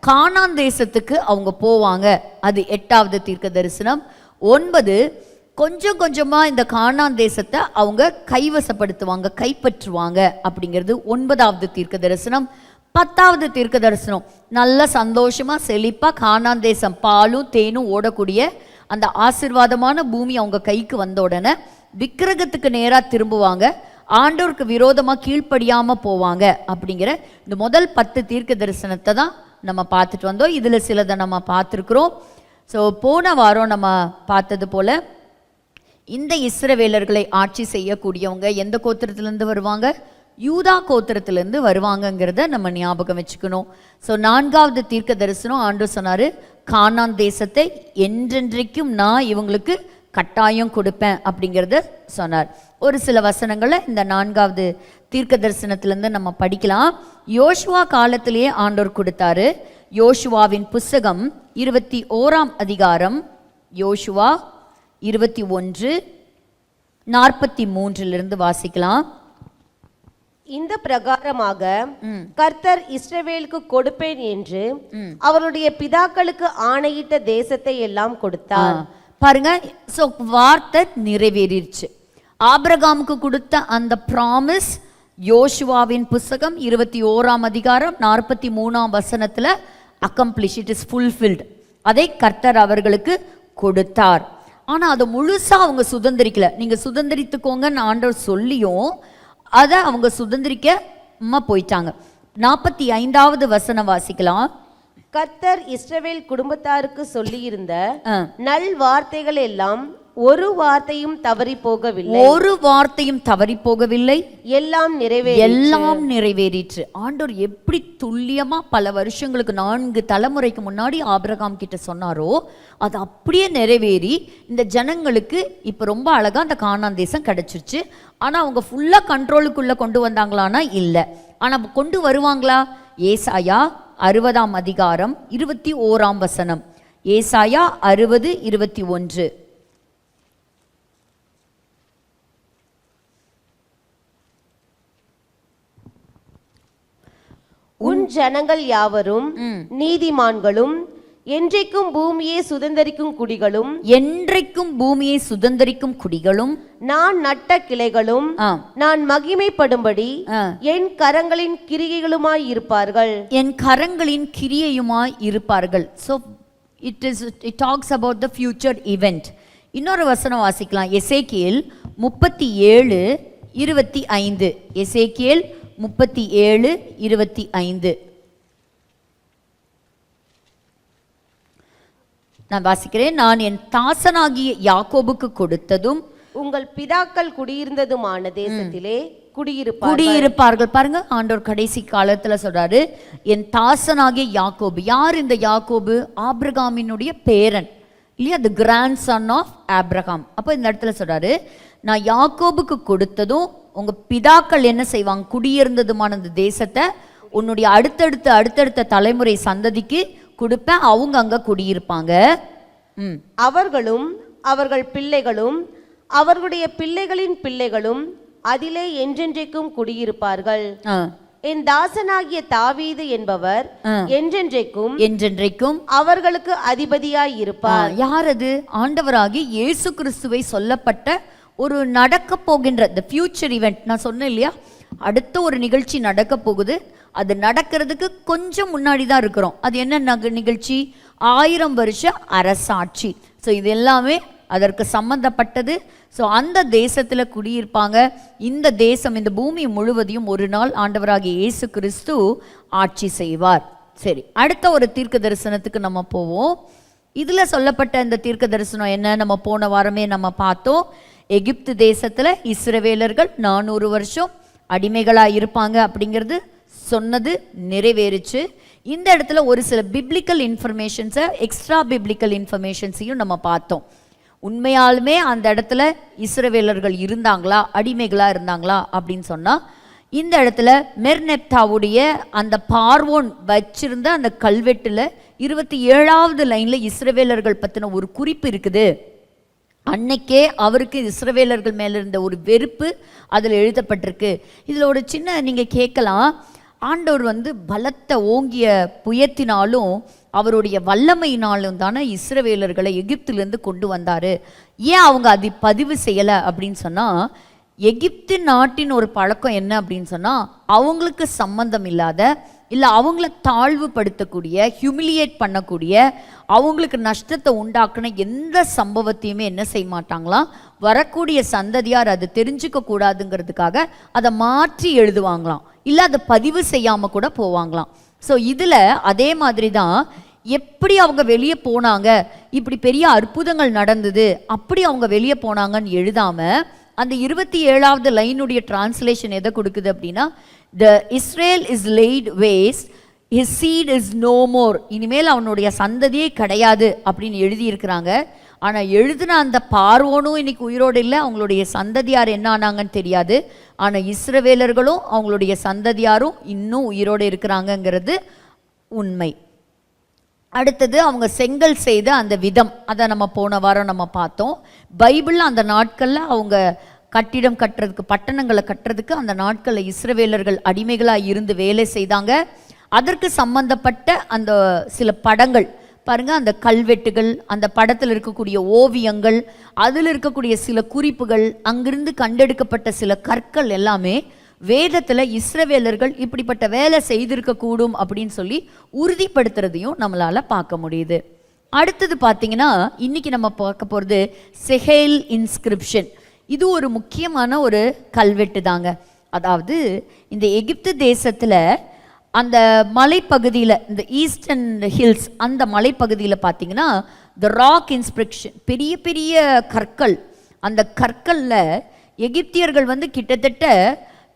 கானான் தேசத்துக்கு அவங்க போவாங்க. அது 8வது தீர்க்க தரிசனம். 9, கொஞ்சம் கொஞ்சமாக இந்த கானான் தேசத்தை அவங்க கைவசப்படுத்துவாங்க, கைப்பற்றுவாங்க அப்படிங்கிறது 9வது தீர்க்க தரிசனம். 10வது தீர்க்க தரிசனம், நல்ல சந்தோஷமாக செழிப்பாக கானான் தேசம் பாலும் தேனும் ஓடக்கூடிய அந்த ஆசீர்வாதமான பூமி அவங்க கைக்கு வந்த உடனே விக்கிரகத்துக்கு நேராக திரும்புவாங்க, ஆண்டவருக்கு விரோதமாக கீழ்ப்படியாமல் போவாங்க. அப்படிங்கிற இந்த முதல் 10 தீர்க்க தரிசனத்தை தான் நம்ம பார்த்துட்டு வந்தோம். இதில் சிலதை நம்ம பார்த்துருக்குறோம். ஸோ போன வாரம் நம்ம பார்த்தது போல் இந்த இஸ்ரவேலர்களை ஆட்சி செய்யக்கூடியவங்க எந்த கோத்திரத்திலேருந்து வருவாங்க? யூதா கோத்திரத்திலேருந்து வருவாங்கங்கிறத நம்ம ஞாபகம் வச்சுக்கணும். ஸோ 4வது தீர்க்க தரிசனம், ஆண்டவர் சொன்னார், கானான் தேசத்தை என்றென்றைக்கும் நான் இவங்களுக்கு கட்டாயம் கொடுப்பேன் அப்படிங்கிறத சொன்னார். ஒரு சில வசனங்களை இந்த 4வது தீர்க்க தரிசனத்திலேருந்து நம்ம படிக்கலாம். யோசுவா காலத்திலேயே ஆண்டவர் கொடுத்தாரு. யோசுவாவின் புஸ்தகம் 21ஆம் அதிகாரம், யோசுவா 21:43 வாசிக்கலாம். இந்த பிரகாரமாக கர்த்தர் இஸ்ரவேலுக்கு கொடுப்பேன் என்று அவருடைய பிதாக்களுக்கு ஆணையிட்ட தேசத்தை எல்லாம் கொடுத்தார். பாருங்க, சோ வார்த்தை நிறைவேறிடுச்சு. ஆபிரகாமுக்கு கொடுத்த அந்த ப்ராமிஸ் யோசுவாவின் புஸ்தகம் 21ஆம் அதிகாரம் 43ஆம் வசனத்துல அக்கம்ப்ளிஷ், இட் இஸ் ஃபுல்ஃபில்ட். அதை கர்த்தர் அவர்களுக்கு கொடுத்தார். ஆனா அதை முழுசா அவங்க சுதந்திரிக்கல. நீங்க சுதந்திரித்துக்கோங்கன்னு ஆண்டவர் சொல்லியும் அதை அவங்க சுதந்திரிக்க போயிட்டாங்க. 45வது வசனம் வாசிக்கலாம். கர்த்தர் இஸ்ரவேல் குடும்பத்தாருக்கு சொல்லியிருந்த நல் வார்த்தைகள் எல்லாம் ஒரு வார்த்தையும் தவறி போகவில்லை, ஒரு வார்த்தையும் தவறி போகவில்லை, எல்லாம் நிறைவேறிற்று. ஆண்டவர் எப்படி துல்லியமா பல வருஷங்களுக்கு 4 தலைமுறைக்கு முன்னாடி ஆபிரகாம் கிட்ட சொன்னாரோ அது அப்படியே நிறைவேறி இந்த ஜனங்களுக்கு இப்ப ரொம்ப அழகா அந்த கானான் தேசம் கிடைச்சிருச்சு. ஆனா அவங்க ஃபுல்லா கண்ட்ரோலுக்குள்ள கொண்டு வந்தாங்களான்னா இல்லை. ஆனா கொண்டு வருவாங்களா? ஏசாயா 60ஆம் அதிகாரம் 21ஆம் வசனம். ஏசாயா 60:21. உன் ஜனங்கள் யாவரும் நீதிமான்களும் என்றைக்கும் பூமியை சுதந்தரிக்கும் குடிகளும், என்றைக்கும் பூமியை சுதந்தரிக்கும் குடிகளும், நான் நட்ட கிளைகளும், நான் மகிமைப்படும்படி என் கரங்களின் கிரியைகளுமாய் இருப்பார்கள், என் கரங்களின் கிரியையுமாய் இருப்பார்கள். So it talks about the future event. இன்னொரு வசனம் வாசிக்கலாம். எசேக்கியேல் 37:25. எசேக்கியேல் 37:25 நான் வாசிக்கிறேன். நான் என் தாசனாகிய யாக்கோபுக்கு கொடுத்ததும் உங்கள் பிதாக்கள் குடியிருந்ததுமான தேசத்திலே குடியிருப்பார்கள். பாருங்க, ஆண்டவர் கடைசி காலத்துல சொல்றாரு, என் தாசனாகிய யாக்கோபு. யார் இந்த யாக்கோபு? ஆபிரகாமினுடைய பேரன் இல்லையா, தி கிராண்ட் சன் ஆஃப் ஆபிரகாம். அப்போ இந்த இடத்துல சொல்றாரு, நான் யாக்கோபுக்கு கொடுத்ததும் உங்க பிதாக்கள் என்ன செய்வாங்க? குடியிருந்ததுமான அந்த தேசத்தை உன்னுடைய அடுத்தடுத்த தலைமுறை சந்ததிக்கு கொடுப்பேன், அவங்க அங்க குடியிருப்பாங்க. அவர்களும் அவர்கள் பிள்ளைகளும் அவர்களுடைய பிள்ளைகளின் பிள்ளைகளும் அதிலே என்றென்றைக்கும் குடியிருப்பார்கள். என் தாசனாகிய தாவீது என்பவர் என்றென்றைக்கும் அவர்களுக்கு அதிபதியாய் இருப்பார். யார் அது? ஆண்டவராகி இயேசு கிறிஸ்துவை சொல்லப்பட்ட ஒரு நடக்க போகின்ற the future event. நான் சொன்னேன் இல்லையா, அடுத்த ஒரு நிகழ்ச்சி நடக்க போகுது. அது நடக்கிறதுக்கு கொஞ்சம் முன்னாடி தான் இருக்கிறோம். அது என்ன நிகழ்ச்சி? 1000 வருஷ அரசாட்சி. ஸோ இது எல்லாமே அதற்கு சம்பந்தப்பட்டது. ஸோ அந்த தேசத்தில் குடியிருப்பாங்க. இந்த தேசம், இந்த பூமி முழுவதையும் ஒரு நாள் ஆண்டவராகிய இயேசு கிறிஸ்து ஆட்சி செய்வார். சரி, அடுத்த ஒரு தீர்க்க தரிசனத்துக்கு நம்ம போவோம். இதில் சொல்லப்பட்ட இந்த தீர்க்க தரிசனம் என்ன? நம்ம போன வாரமே நம்ம பார்த்தோம். எகிப்து தேசத்தில் இஸ்ரவேலர்கள் 400 வருஷம் அடிமைகளாக இருப்பாங்க அப்படிங்கிறது சொன்னது நிறைவேறுச்சு. இந்த இடத்துல ஒரு சில பிப்ளிக்கல் இன்ஃபர்மேஷன்ஸை, எக்ஸ்ட்ரா பிப்ளிக்கல் இன்ஃபர்மேஷன்ஸையும் நம்ம பார்த்தோம். உண்மையாலுமே அந்த இடத்துல இஸ்ரவேலர்கள் இருந்தாங்களா, அடிமைகளாக இருந்தாங்களா அப்படின்னு சொன்னால், இந்த இடத்துல மெர்னெப்தாவுடைய அந்த பார்வோன் வச்சிருந்த அந்த கல்வெட்டில் 27வது லைனில் இஸ்ரவேலர்கள் பற்றின ஒரு குறிப்பு இருக்குது. அன்னைக்கே அவருக்கு இஸ்ரவேலர்கள் மேலே இருந்த ஒரு வெறுப்பு அதில் எழுதப்பட்டிருக்கு. இதில் ஒரு சின்ன நீங்கள் கேட்கலாம், ஆண்டவர் பலத்த ஓங்கிய புயத்தினாலும் அவருடைய வல்லமையினாலும் தானே இஸ்ரவேலர்களை எகிப்திலிருந்து கொண்டு வந்தார், ஏன் அவங்க அதை பதிவு செய்யலை அப்படின்னு சொன்னால், எகிப்து நாட்டின் ஒரு பழக்கம் என்ன அப்படின்னு சொன்னால், அவங்களுக்கு சம்பந்தம் இல்லாத, இல்லை அவங்கள தாழ்வுபடுத்தக்கூடிய, ஹியூமிலியேட் பண்ணக்கூடிய, அவங்களுக்கு நஷ்டத்தை உண்டாக்குன எந்த சம்பவத்தையுமே என்ன செய்ய மாட்டாங்களாம், வரக்கூடிய சந்ததியார் அதை தெரிஞ்சுக்க கூடாதுங்கிறதுக்காக அதை மாற்றி எழுதுவாங்களாம், இல்லை அதை பதிவு செய்யாமல் கூட போவாங்களாம். ஸோ இதில் அதே மாதிரி தான், எப்படி அவங்க வெளியே போனாங்க, இப்படி பெரிய அற்புதங்கள் நடந்தது, அப்படி அவங்க வெளியே போனாங்கன்னு எழுதாமல் அந்த 27வது லைனுடைய டிரான்ஸ்லேஷன் எதை கொடுக்குது அப்படின்னா, the Israel is laid waste, his seed is no more, இனிமேல் அவனுடைய சந்ததியே கிடையாது அப்படின்னு எழுதியிருக்கிறாங்க. ஆனால் எழுதின அந்த பார்வோனும் இன்னைக்கு உயிரோடு இல்லை, அவங்களுடைய சந்ததியார் என்ன ஆனாங்கன்னு தெரியாது. ஆனால் இஸ்ரவேலர்களும் அவங்களுடைய சந்ததியாரும் இன்னும் உயிரோடு இருக்கிறாங்கங்கிறது உண்மை. அடுத்தது அவங்க செங்கல் செய்த அந்த விதம், அதை நம்ம போன வாரம் நம்ம பார்த்தோம். பைபிளில் அந்த நாட்களில் அவங்க கட்டிடம் கட்டுறதுக்கு, பட்டணங்களை கட்டுறதுக்கு அந்த நாட்களில் இஸ்ரவேலர்கள் அடிமைகளாக இருந்து வேலை செய்தாங்க. அதற்கு சம்பந்தப்பட்ட அந்த சில படங்கள் பாருங்க, அந்த கல்வெட்டுகள், அந்த படத்தில் இருக்கக்கூடிய ஓவியங்கள், அதில் இருக்கக்கூடிய சில குறிப்புகள், அங்கிருந்து கண்டெடுக்கப்பட்ட சில கற்கள் எல்லாமே வேதத்தில் இஸ்ரவேலர்கள் இப்படிப்பட்ட வேலை செய்திருக்க கூடும் அப்படின்னு சொல்லி உறுதிப்படுத்துறதையும் நம்மளால பார்க்க முடியுது. அடுத்தது பார்த்தீங்கன்னா, இன்னைக்கு நம்ம பார்க்க போகிறது செஹேல் இன்ஸ்கிரிப்ஷன். இது ஒரு முக்கியமான ஒரு கல்வெட்டு தாங்க. அதாவது இந்த எகிப்து தேசத்தில் அந்த மலைப்பகுதியில், இந்த ஈஸ்டர்ன் ஹில்ஸ், அந்த மலைப்பகுதியில் பார்த்தீங்கன்னா த ராக் இன்ஸ்கிரிப்ஷன், பெரிய பெரிய கற்கள். அந்த கற்களில் எகிப்தியர்கள் கிட்டத்தட்ட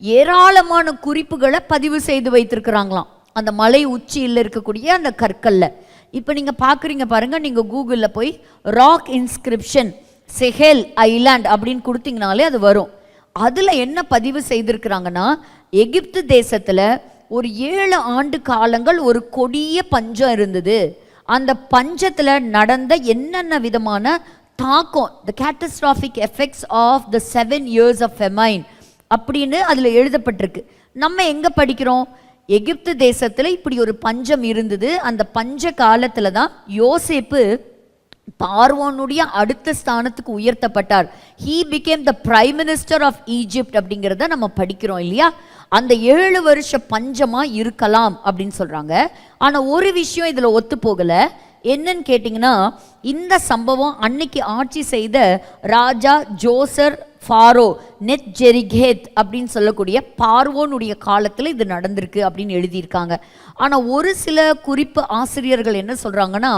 ஏராளமான குறிப்புகளை பதிவு செய்து வைத்திருக்கிறாங்களாம், அந்த மலை உச்சியில் இருக்கக்கூடிய அந்த கற்களில். இப்போ நீங்கள் பார்க்குறீங்க பாருங்கள், நீங்கள் கூகுளில் போய் ராக் இன்ஸ்கிரிப்ஷன் செஹேல் ஐலாண்ட் அப்படின்னு கொடுத்தீங்கனாலே அது வரும். அதில் என்ன பதிவு செய்திருக்கிறாங்கன்னா, எகிப்து தேசத்தில் ஒரு 7 ஆண்டு காலங்கள் ஒரு கொடிய பஞ்சம் இருந்தது. அந்த பஞ்சத்தில் நடந்த என்னென்ன விதமான தாக்கம், the catastrophic effects of the 7 years of famine அப்படின்னு அதில் எழுதப்பட்டிருக்கு. நம்ம எங்கே படிக்கிறோம்? எகிப்து தேசத்தில் இப்படி ஒரு பஞ்சம் இருந்தது. அந்த பஞ்ச காலத்தில் தான் யோசேப்பு பார்வோனுடைய அடுத்த ஸ்தானத்துக்கு உயர்த்தப்பட்டார். He became the prime minister of Egypt அப்படிங்கிறத நம்ம படிக்கிறோம் இல்லையா? அந்த 7 வருஷ பஞ்சமா இருக்கலாம் அப்படின்னு சொல்றாங்க. ஆனால் ஒரு விஷயம் இதில் ஒத்து போகல. என்னன்னு கேட்டிங்கன்னா, இந்த சம்பவம் அன்னைக்கு ஆட்சி செய்த ராஜா ஜோசர் ஃபாரோ நெத் ஜெரிகேத் அப்படின்னு சொல்லக்கூடிய பார்வோனுடைய காலத்தில் இது நடந்திருக்கு அப்படின்னு எழுதியிருக்காங்க. ஆனால் ஒரு சில குறிப்பு ஆசிரியர்கள் என்ன சொல்கிறாங்கன்னா,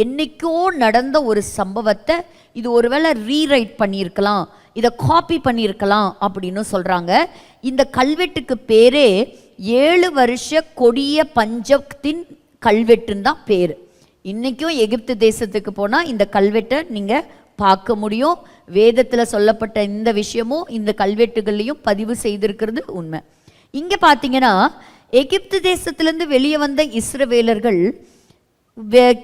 என்னைக்கோ நடந்த ஒரு சம்பவத்தை இது ஒருவேளை ரீரைட் பண்ணியிருக்கலாம், இதை காப்பி பண்ணியிருக்கலாம் அப்படின்னு சொல்கிறாங்க. இந்த கல்வெட்டுக்கு பேரே 7 வருஷ கொடிய பஞ்சத்தின் கல்வெட்டுன்னு தான் பேர். இன்றைக்கும் எகிப்து தேசத்துக்கு போனால் இந்த கல்வெட்டை நீங்கள் பார்க்க முடியும். வேதத்தில் சொல்லப்பட்ட இந்த விஷயமும் இந்த கல்வெட்டுகள்லையும் பதிவு செய்திருக்கிறது உண்மை. இங்கே பார்த்தீங்கன்னா, எகிப்து தேசத்திலேருந்து வெளியே வந்த இஸ்ரவேலர்கள்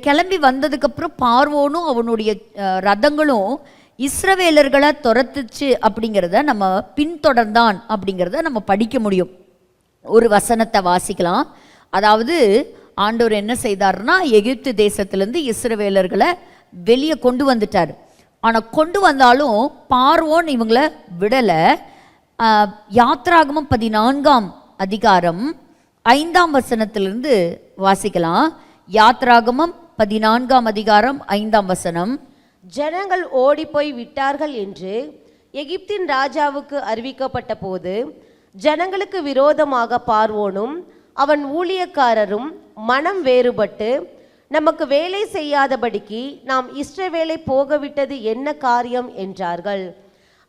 கிளம்பி வந்ததுக்கப்புறம் பார்வோனும் அவனுடைய ரதங்களும் இஸ்ரவேலர்களை துரத்துச்சு அப்படிங்கிறத நம்ம பின்தொடர்ந்தான் அப்படிங்கிறத நம்ம படிக்க முடியும். ஒரு வசனத்தை வாசிக்கலாம். அதாவது ஆண்டவர் என்ன செய்தார்னா, எகிப்து தேசத்திலேருந்து இஸ்ரவேலர்களை வெளியே கொண்டு வந்துட்டார். ஆனால் கொண்டு வந்தாலும் பார்வோன் இவங்களை விடலை. யாத்ராகமம் 14ஆம் அதிகாரம் 5ஆம் வசனத்திலிருந்து வாசிக்கலாம். யாத்ராகமம் 14ஆம் அதிகாரம் 5ஆம் வசனம். ஜனங்கள் ஓடிப்போய் விட்டார்கள் என்று எகிப்தின் ராஜாவுக்கு அறிவிக்கப்பட்ட போது ஜனங்களுக்கு விரோதமாக பார்வோனும் அவன் ஊழியக்காரரும் மனம் வேறுபட்டு, நமக்கு வேலை செய்யாதபடிக்கு நாம் இஸ்ரவேலை போகவிட்டது என்ன காரியம் என்றார்கள்.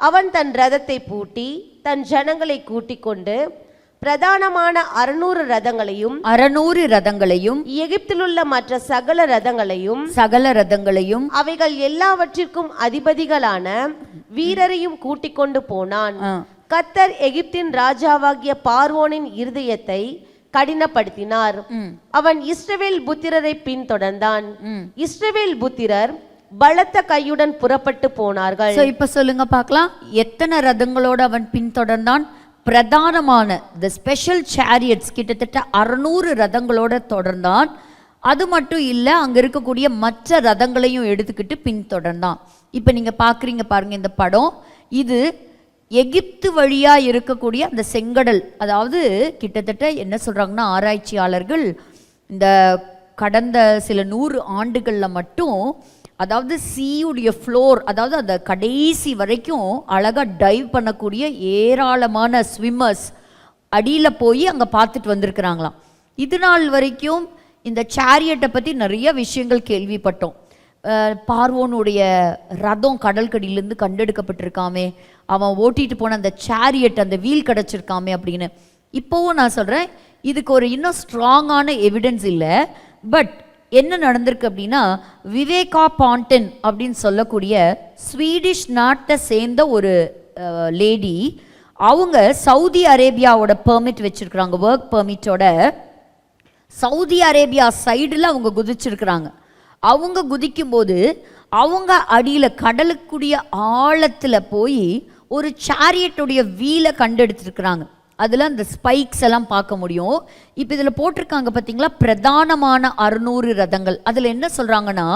அவன் தன் ரதத்தை பூட்டி தன் ஜனங்களை கூட்டிக் கொண்டு பிரதானமான 600 ரதங்களையும் எகிப்திலுள்ள மற்ற சகல ரதங்களையும் அவைகள் எல்லாவற்றிற்கும் அதிபதிகளான வீரரையும் கூட்டிக் கொண்டு போனான். கர்த்தர் எகிப்தின் ராஜாவாகிய பார்வோனின் இருதயத்தை கடினப்படுத்தினார். அவன் இஸ்ரவேல் புத்திரரை பின்தொடர்ந்தான். இஸ்ரவேல் புத்திரர் பலத்த கையுடன் புறப்பட்டு போனார்கள். இப்ப சொல்லுங்க பார்க்கலாம், எத்தனை ரதங்களோடு அவன் பின்தொடர்ந்தான்? பிரதானமான தி ஸ்பெஷல் சேரியட்ஸ் கிட்டத்தட்ட 600 ரதங்களோட தொடர்ந்தான். அது மட்டும் இல்லை, அங்கே இருக்கக்கூடிய மற்ற ரதங்களையும் எடுத்துக்கிட்டு பின்தொடர்ந்தான். இப்போ நீங்கள் பார்க்குறீங்க பாருங்க இந்த படம். இது எகிப்து வழியாக இருக்கக்கூடிய அந்த செங்கடல். அதாவது கிட்டத்தட்ட என்ன சொல்கிறாங்கன்னா ஆராய்ச்சியாளர்கள், இந்த கடந்த சில 100 ஆண்டுகளில் மட்டும், அதாவது சீயுடைய ஃப்ளோர், அதாவது அந்த கடைசி வரைக்கும் அழகாக டைவ் பண்ணக்கூடிய ஏராளமான ஸ்விம்மர்ஸ் அடியில் போய் அங்கே பார்த்துட்டு வந்திருக்கிறாங்களாம். இது நாள் வரைக்கும் இந்த சேரியட்டை பற்றி நிறைய விஷயங்கள் கேள்விப்பட்டோம். பார்வோனுடைய ரதம் கடற்கடியிலேருந்து கண்டெடுக்கப்பட்டிருக்காமே, அவன் ஓட்டிட்டு போன அந்த சேரியட், அந்த வீல் கிடச்சிருக்காமே அப்படின்னு. இப்போவும் நான் சொல்கிறேன், இதுக்கு ஒரு இன்னும் ஸ்ட்ராங்கான எவிடன்ஸ் இல்லை. பட் என்ன நடந்திருக்கு அப்படின்னா, விவேகா பாண்டன் அப்படின்னு சொல்லக்கூடிய ஸ்வீடிஷ் நாட்டை சேர்ந்த ஒரு லேடி, அவங்க சவுதி அரேபியாவோட பெர்மிட் வச்சுருக்குறாங்க, ஒர்க் பெர்மிட்டோட. சவுதி அரேபியா சைடில் அவங்க குதிச்சிருக்கிறாங்க. அவங்க குதிக்கும்போது அவங்க அடியில் கடலுக்குடைய ஆழத்தில் போய் ஒரு சேரியட்டுடைய வீலை கண்டெடுத்துருக்குறாங்க. அதில் அந்த ஸ்பைக்ஸ் எல்லாம் பார்க்க முடியும். இப்போ இதில் போட்டிருக்காங்க பார்த்தீங்களா, பிரதானமான 600 ரதங்கள். அதில் என்ன சொல்கிறாங்கன்னா,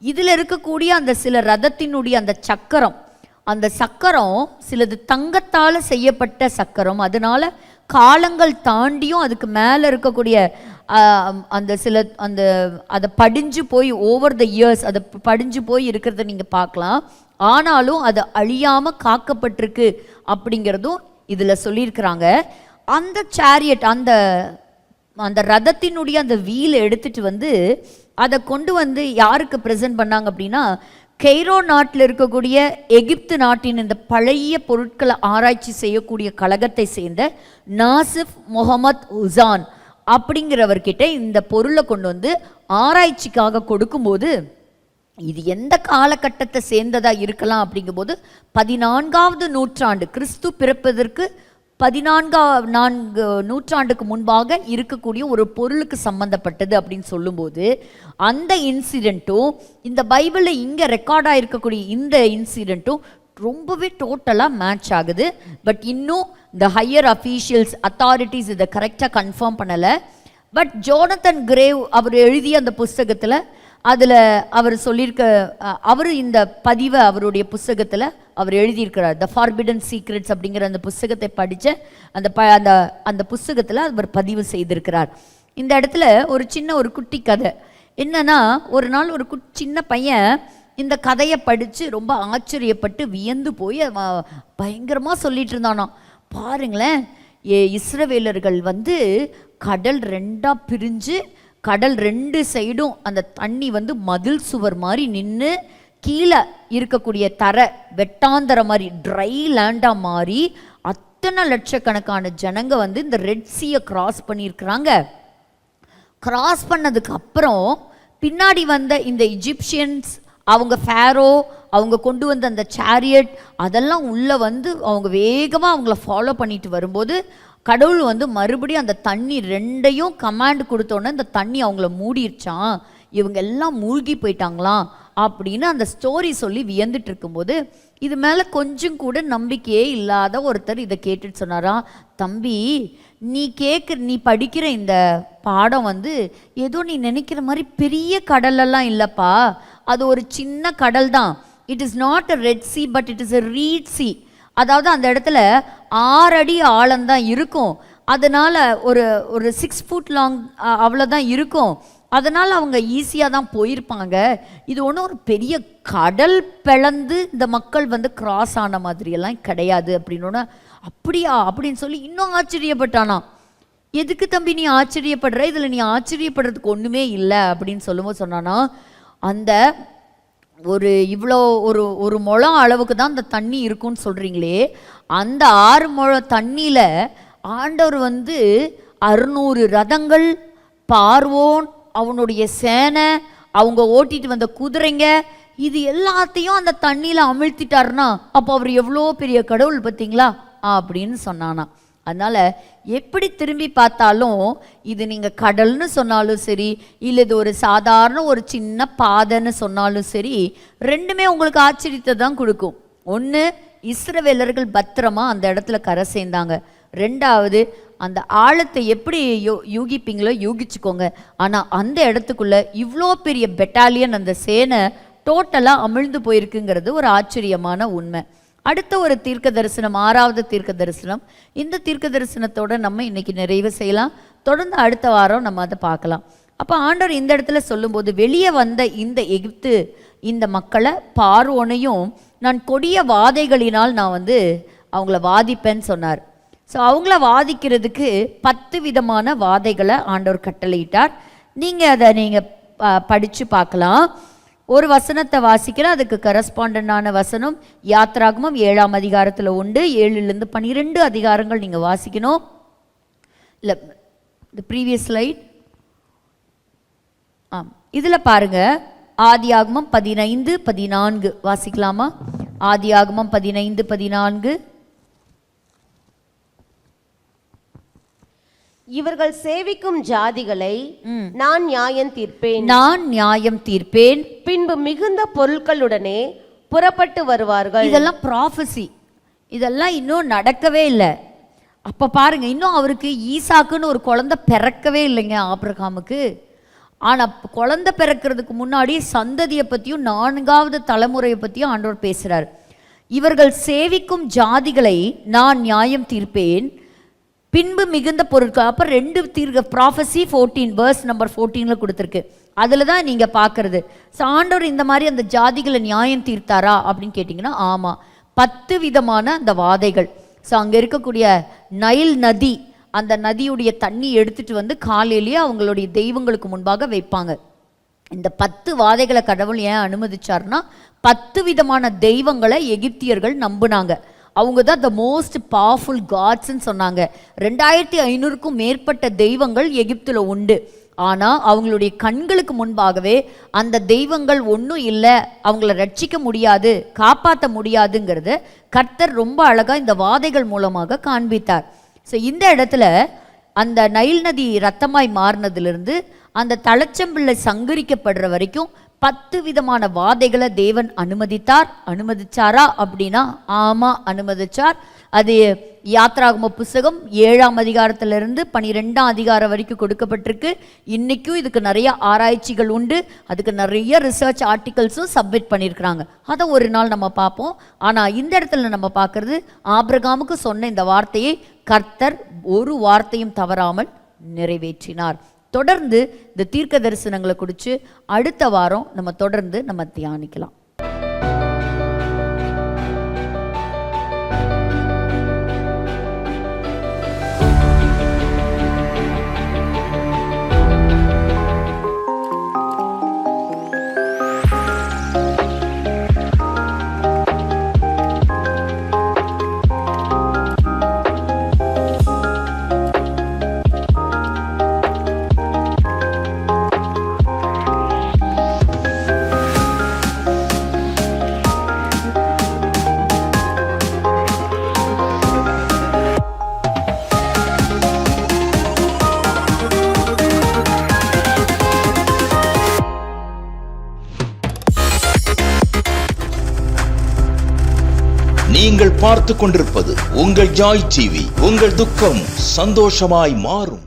இதில் இருக்கக்கூடிய அந்த சில ரதத்தினுடைய அந்த சக்கரம், அந்த சக்கரம் சிலது தங்கத்தால் செய்யப்பட்ட சக்கரம். அதனால காலங்கள் தாண்டியும் அதுக்கு மேலே இருக்கக்கூடிய அந்த சில அந்த அதை படிஞ்சு போய் ஓவர் த இயர்ஸ் அதை படிஞ்சு போய் இருக்கிறத நீங்கள் பார்க்கலாம். ஆனாலும் அது அழியாமல் காக்கப்பட்டிருக்கு அப்படிங்கிறதும் இதில் சொல்லியிருக்கிறாங்க. அந்த சேரியட், அந்த அந்த ரதத்தினுடைய அந்த வீலை எடுத்துகிட்டு வந்து அதை கொண்டு வந்து யாருக்கு ப்ரெசென்ட் பண்ணாங்க அப்படின்னா, கெய்ரோ நாட்டில் இருக்கக்கூடிய எகிப்து நாட்டின் இந்த பழைய பொருட்களை ஆராய்ச்சி செய்யக்கூடிய கழகத்தை சேர்ந்த நாசிஃப் முகமது உசான் அப்படிங்கிறவர்கிட்ட இந்த பொருளை கொண்டு வந்து ஆராய்ச்சிக்காக கொடுக்கும்போது, இது எந்த காலகட்டத்தை சேர்ந்ததாக இருக்கலாம் அப்படிங்கும்போது 14ஆவது நூற்றாண்டு, கிறிஸ்து பிறப்பதற்கு 14 நூற்றாண்டுக்கு முன்பாக இருக்கக்கூடிய ஒரு பொருளுக்கு சம்மந்தப்பட்டது அப்படின்னு சொல்லும்போது, அந்த இன்சிடெண்ட்டும் இந்த பைபிளில் இங்கே ரெக்கார்டாக இருக்கக்கூடிய இந்த இன்சிடெண்ட்டும் ரொம்பவே டோட்டலாக மேட்ச் ஆகுது. பட் இன்னும் இந்த ஹையர் அஃபீஷியல்ஸ் அத்தாரிட்டிஸ் இதை கரெக்டாக கன்ஃபார்ம் பண்ணலை. பட் ஜோனத்தன் கிரேவ் அவர் எழுதிய அந்த புஸ்தகத்தில், அதில் அவர் சொல்லியிருக்க, அவர் இந்த பதிவை அவருடைய புஸ்தகத்தில் அவர் எழுதியிருக்கிறார். த ஃபார்பிடன் சீக்ரெட்ஸ் அப்படிங்கிற அந்த புஸ்தகத்தை படித்த அந்த அந்த புஸ்தகத்தில் அவர் பதிவு செய்திருக்கிறார். இந்த இடத்துல ஒரு குட்டி கதை என்னன்னா, ஒரு நாள் ஒரு சின்ன பையன் இந்த கதையை படித்து ரொம்ப ஆச்சரியப்பட்டு வியந்து போய் பயங்கரமாக சொல்லிட்டு இருந்தானோ, பாருங்களேன், இஸ்ரவேலர்கள் வந்து கடல் 2ஆக பிரிஞ்சு, கடல் 2 சைடும் அந்த தண்ணி வந்து மதில் சுவர் மாதிரி நின்று, கீழே இருக்கக்கூடிய தரை வெட்டாந்தர மாதிரி ட்ரை லேண்டாக மாறி அத்தனை லட்சக்கணக்கான ஜனங்க வந்து இந்த ரெட் சீயை கிராஸ் பண்ணியிருக்கிறாங்க. கிராஸ் பண்ணதுக்கு அப்புறம் பின்னாடி வந்த இந்த இஜிப்சியன்ஸ், அவங்க ஃபேரோ, அவங்க கொண்டு வந்த அந்த சேரியட், அதெல்லாம் உள்ளே வந்து அவங்க வேகமாக அவங்கள ஃபாலோ பண்ணிட்டு வரும்போது, கடவுள் வந்து மறுபடியும் அந்த தண்ணி 2ஐயும் கமாண்ட் கொடுத்தோன்னே இந்த தண்ணி அவங்கள மூடிடுச்சான். இவங்க எல்லாம் மூழ்கி போயிட்டாங்களாம் அப்படின்னு அந்த ஸ்டோரி சொல்லி வியந்துட்டு இருக்கும்போது இது மேலே கொஞ்சம் கூட நம்பிக்கையே இல்லாத ஒருத்தர் இதை கேட்டுட்டு சொன்னாராம், தம்பி நீ படிக்கிற இந்த பாடம் ஏதோ நீ நினைக்கிற மாதிரி பெரிய கடலெல்லாம் இல்லைப்பா, அது ஒரு சின்ன கடல் தான். It is not a red C but it is a read C. அதாவது அந்த இடத்துல 6 அடி ஆழம்தான் இருக்கும், அதனால் ஒரு 6 ஃபுட் லாங் அவ்வளோதான் இருக்கும். அதனால் அவங்க ஈஸியாக தான் போயிருப்பாங்க. இது ஒன்றும் ஒரு பெரிய கடல் பிளந்து இந்த மக்கள் கிராஸ் ஆன மாதிரியெல்லாம் கிடையாது அப்படின்னோன்னா, அப்படியா அப்படின்னு சொல்லி இன்னும் ஆச்சரியப்பட்டானா. எதுக்கு தம்பி நீ ஆச்சரியப்படுற, இதில் நீ ஆச்சரியப்படுறதுக்கு ஒன்றுமே இல்லை அப்படின்னு சொல்லும்போது சொன்னானா, அந்த இவ்வளோ ஒரு முழம் அளவுக்கு தான் அந்த தண்ணி இருக்குன்னு சொல்கிறீங்களே, அந்த 6 முழம் தண்ணியில் ஆண்டவர் 600 ரதங்கள், பார்வோன் அவனுடைய சேனை, அவங்க ஓட்டிட்டு வந்த குதிரைங்க, இது எல்லாத்தையும் அந்த தண்ணியில் அமிழ்த்திட்டாருன்னா அப்போ அவர் எவ்வளோ பெரிய கடவுள் பார்த்தீங்களா அப்படின்னு சொன்னானா. அதனால் எப்படி திரும்பி பார்த்தாலும் இது நீங்கள் கடல்னு சொன்னாலும் சரி, இல்லை இது ஒரு சாதாரண ஒரு சின்ன பாதைன்னு சொன்னாலும் சரி, ரெண்டுமே உங்களுக்கு ஆச்சரியத்தை தான் கொடுக்கும். ஒன்று, இஸ்ரவேலர்கள் பத்திரமா அந்த இடத்துல கரை சேர்ந்தாங்க. ரெண்டாவது, அந்த ஆழத்தை எப்படி யூகிப்பீங்களோ யூகிச்சுக்கோங்க, ஆனால் அந்த இடத்துக்குள்ள இவ்வளோ பெரிய பெட்டாலியன், அந்த சேனை டோட்டலாக அமிழ்ந்து போயிருக்குங்கிறது ஒரு ஆச்சரியமான உண்மை. அடுத்த ஒரு தீர்க்க தரிசனம், 6வது தீர்க்க தரிசனம். இந்த தீர்க்க தரிசனத்தோடு நம்ம இன்னைக்கு நிறைவு செய்யலாம். தொடர்ந்து அடுத்த வாரம் நம்ம அதை பார்க்கலாம். அப்போ ஆண்டவர் இந்த இடத்துல சொல்லும்போது, வெளியே வந்த இந்த எகிப்து இந்த மக்களை பார்வோனையும் நான் கொடிய வாதைகளினால் நான் அவங்கள வாதிப்பேன்னு சொன்னார். ஸோ அவங்கள வாதிக்கிறதுக்கு 10 விதமான வாதைகளை ஆண்டவர் கட்டளையிட்டார். நீங்கள் அதை படித்து பார்க்கலாம். ஒரு வசனத்தை வாசிக்கலாம், அதுக்கு கரஸ்பாண்டண்டான வசனம் யாத்ராகமம் 7ஆம் அதிகாரத்தில் உண்டு. 7லிருந்து 12 அதிகாரங்கள் நீங்கள் வாசிக்கணும். இல்லை, இந்த ப்ரீவியஸ் ஸ்லைட். இதில் பாருங்கள், ஆதியாகமம் 15-14 வாசிக்கலாமா? ஆதியாகமம் 15-14. இவர்கள் சேவிக்கும் ஜாதிகளை நான் நியாயம் தீர்ப்பேன், பின்பு மிகுந்த பொருட்களுடனே புறப்பட்டு வருவார்கள். இதெல்லாம் ப்ராஃபசி, இதெல்லாம் இன்னும் நடக்கவே இல்லை. அப்போ பாருங்க, இன்னும் அவருக்கு ஈசாக்குன்னு ஒரு குழந்தை பிறக்கவே இல்லைங்க ஆபிரகாமுக்கு. ஆனால் குழந்தை பிறக்கிறதுக்கு முன்னாடி சந்ததியை பற்றியும் 4வது தலைமுறையை பற்றியும் ஆண்டவர் பேசுகிறார். இவர்கள் சேவிக்கும் ஜாதிகளை நான் நியாயம் தீர்ப்பேன், பின்பு மிகுந்த பொருட்கள். அப்போ 2 தீர்க்க ப்ராஃபஸி 14 verse நம்பர் 14 கொடுத்துருக்கு. அதில் தான் நீங்கள் பார்க்குறது. ஆண்டவர் இந்த மாதிரி அந்த ஜாதிகளை நியாயம் தீர்த்தாரா அப்படின்னு கேட்டிங்கன்னா ஆமாம். 10 விதமான அந்த வாதைகள். ஸோ அங்கே இருக்கக்கூடிய நைல் நதி, அந்த நதியுடைய தண்ணி எடுத்துகிட்டு காலையிலேயே அவங்களுடைய தெய்வங்களுக்கு முன்பாக வைப்பாங்க. இந்த 10 வாதைகளை கடவுள் ஏன் அனுமதிச்சார்னா, 10 விதமான தெய்வங்களை எகிப்தியர்கள் நம்பினாங்க. அவங்க தான் த மோஸ்ட் பவர்ஃபுல் காட்ஸ்ன்னு சொன்னாங்க. 2500க்கும் மேற்பட்ட தெய்வங்கள் எகிப்தில் உண்டு. ஆனால் அவங்களுடைய கண்களுக்கு முன்பாகவே அந்த தெய்வங்கள் ஒன்றும் இல்லை, அவங்கள ரட்சிக்க முடியாது, காப்பாற்ற முடியாதுங்கிறத கர்த்தர் ரொம்ப அழகாக இந்த வாதைகள் மூலமாக காண்பித்தார். ஸோ இந்த இடத்துல அந்த நைல் நதி ரத்தமாய் மாறினதுலேருந்து அந்த தளச்சம்பிள்ளை சங்கரிக்கப்படுற வரைக்கும் 10 விதமான வாதைகளை தேவன் அனுமதிச்சாரா அப்படின்னா ஆமாம், அனுமதிச்சார். அது யாத்ராகம புஸ்தகம் 7ஆம் அதிகாரத்திலிருந்து 12ஆம் அதிகாரம் வரைக்கும் கொடுக்கப்பட்டிருக்கு. இன்றைக்கும் இதுக்கு நிறைய ஆராய்ச்சிகள் உண்டு, அதுக்கு நிறைய ரிசர்ச் ஆர்டிகல்ஸும் சப்மிட் பண்ணியிருக்கிறாங்க. அதை ஒரு நாள் நம்ம பார்ப்போம். ஆனால் இந்த இடத்துல நம்ம பார்க்குறது, ஆபிரகாமுக்கு சொன்ன இந்த வார்த்தையை கர்த்தர் ஒரு வார்த்தையும் தவறாமல் நிறைவேற்றினார். தொடர்ந்து இந்த தீர்க்க தரிசனங்களை குறித்து அடுத்த வாரம் நம்ம தொடர்ந்து தியானிக்கலாம். பார்த்து கொண்டிருப்பது உங்கள் ஜாய் டிவி. உங்கள் துக்கம் சந்தோஷமாய் மாறும்.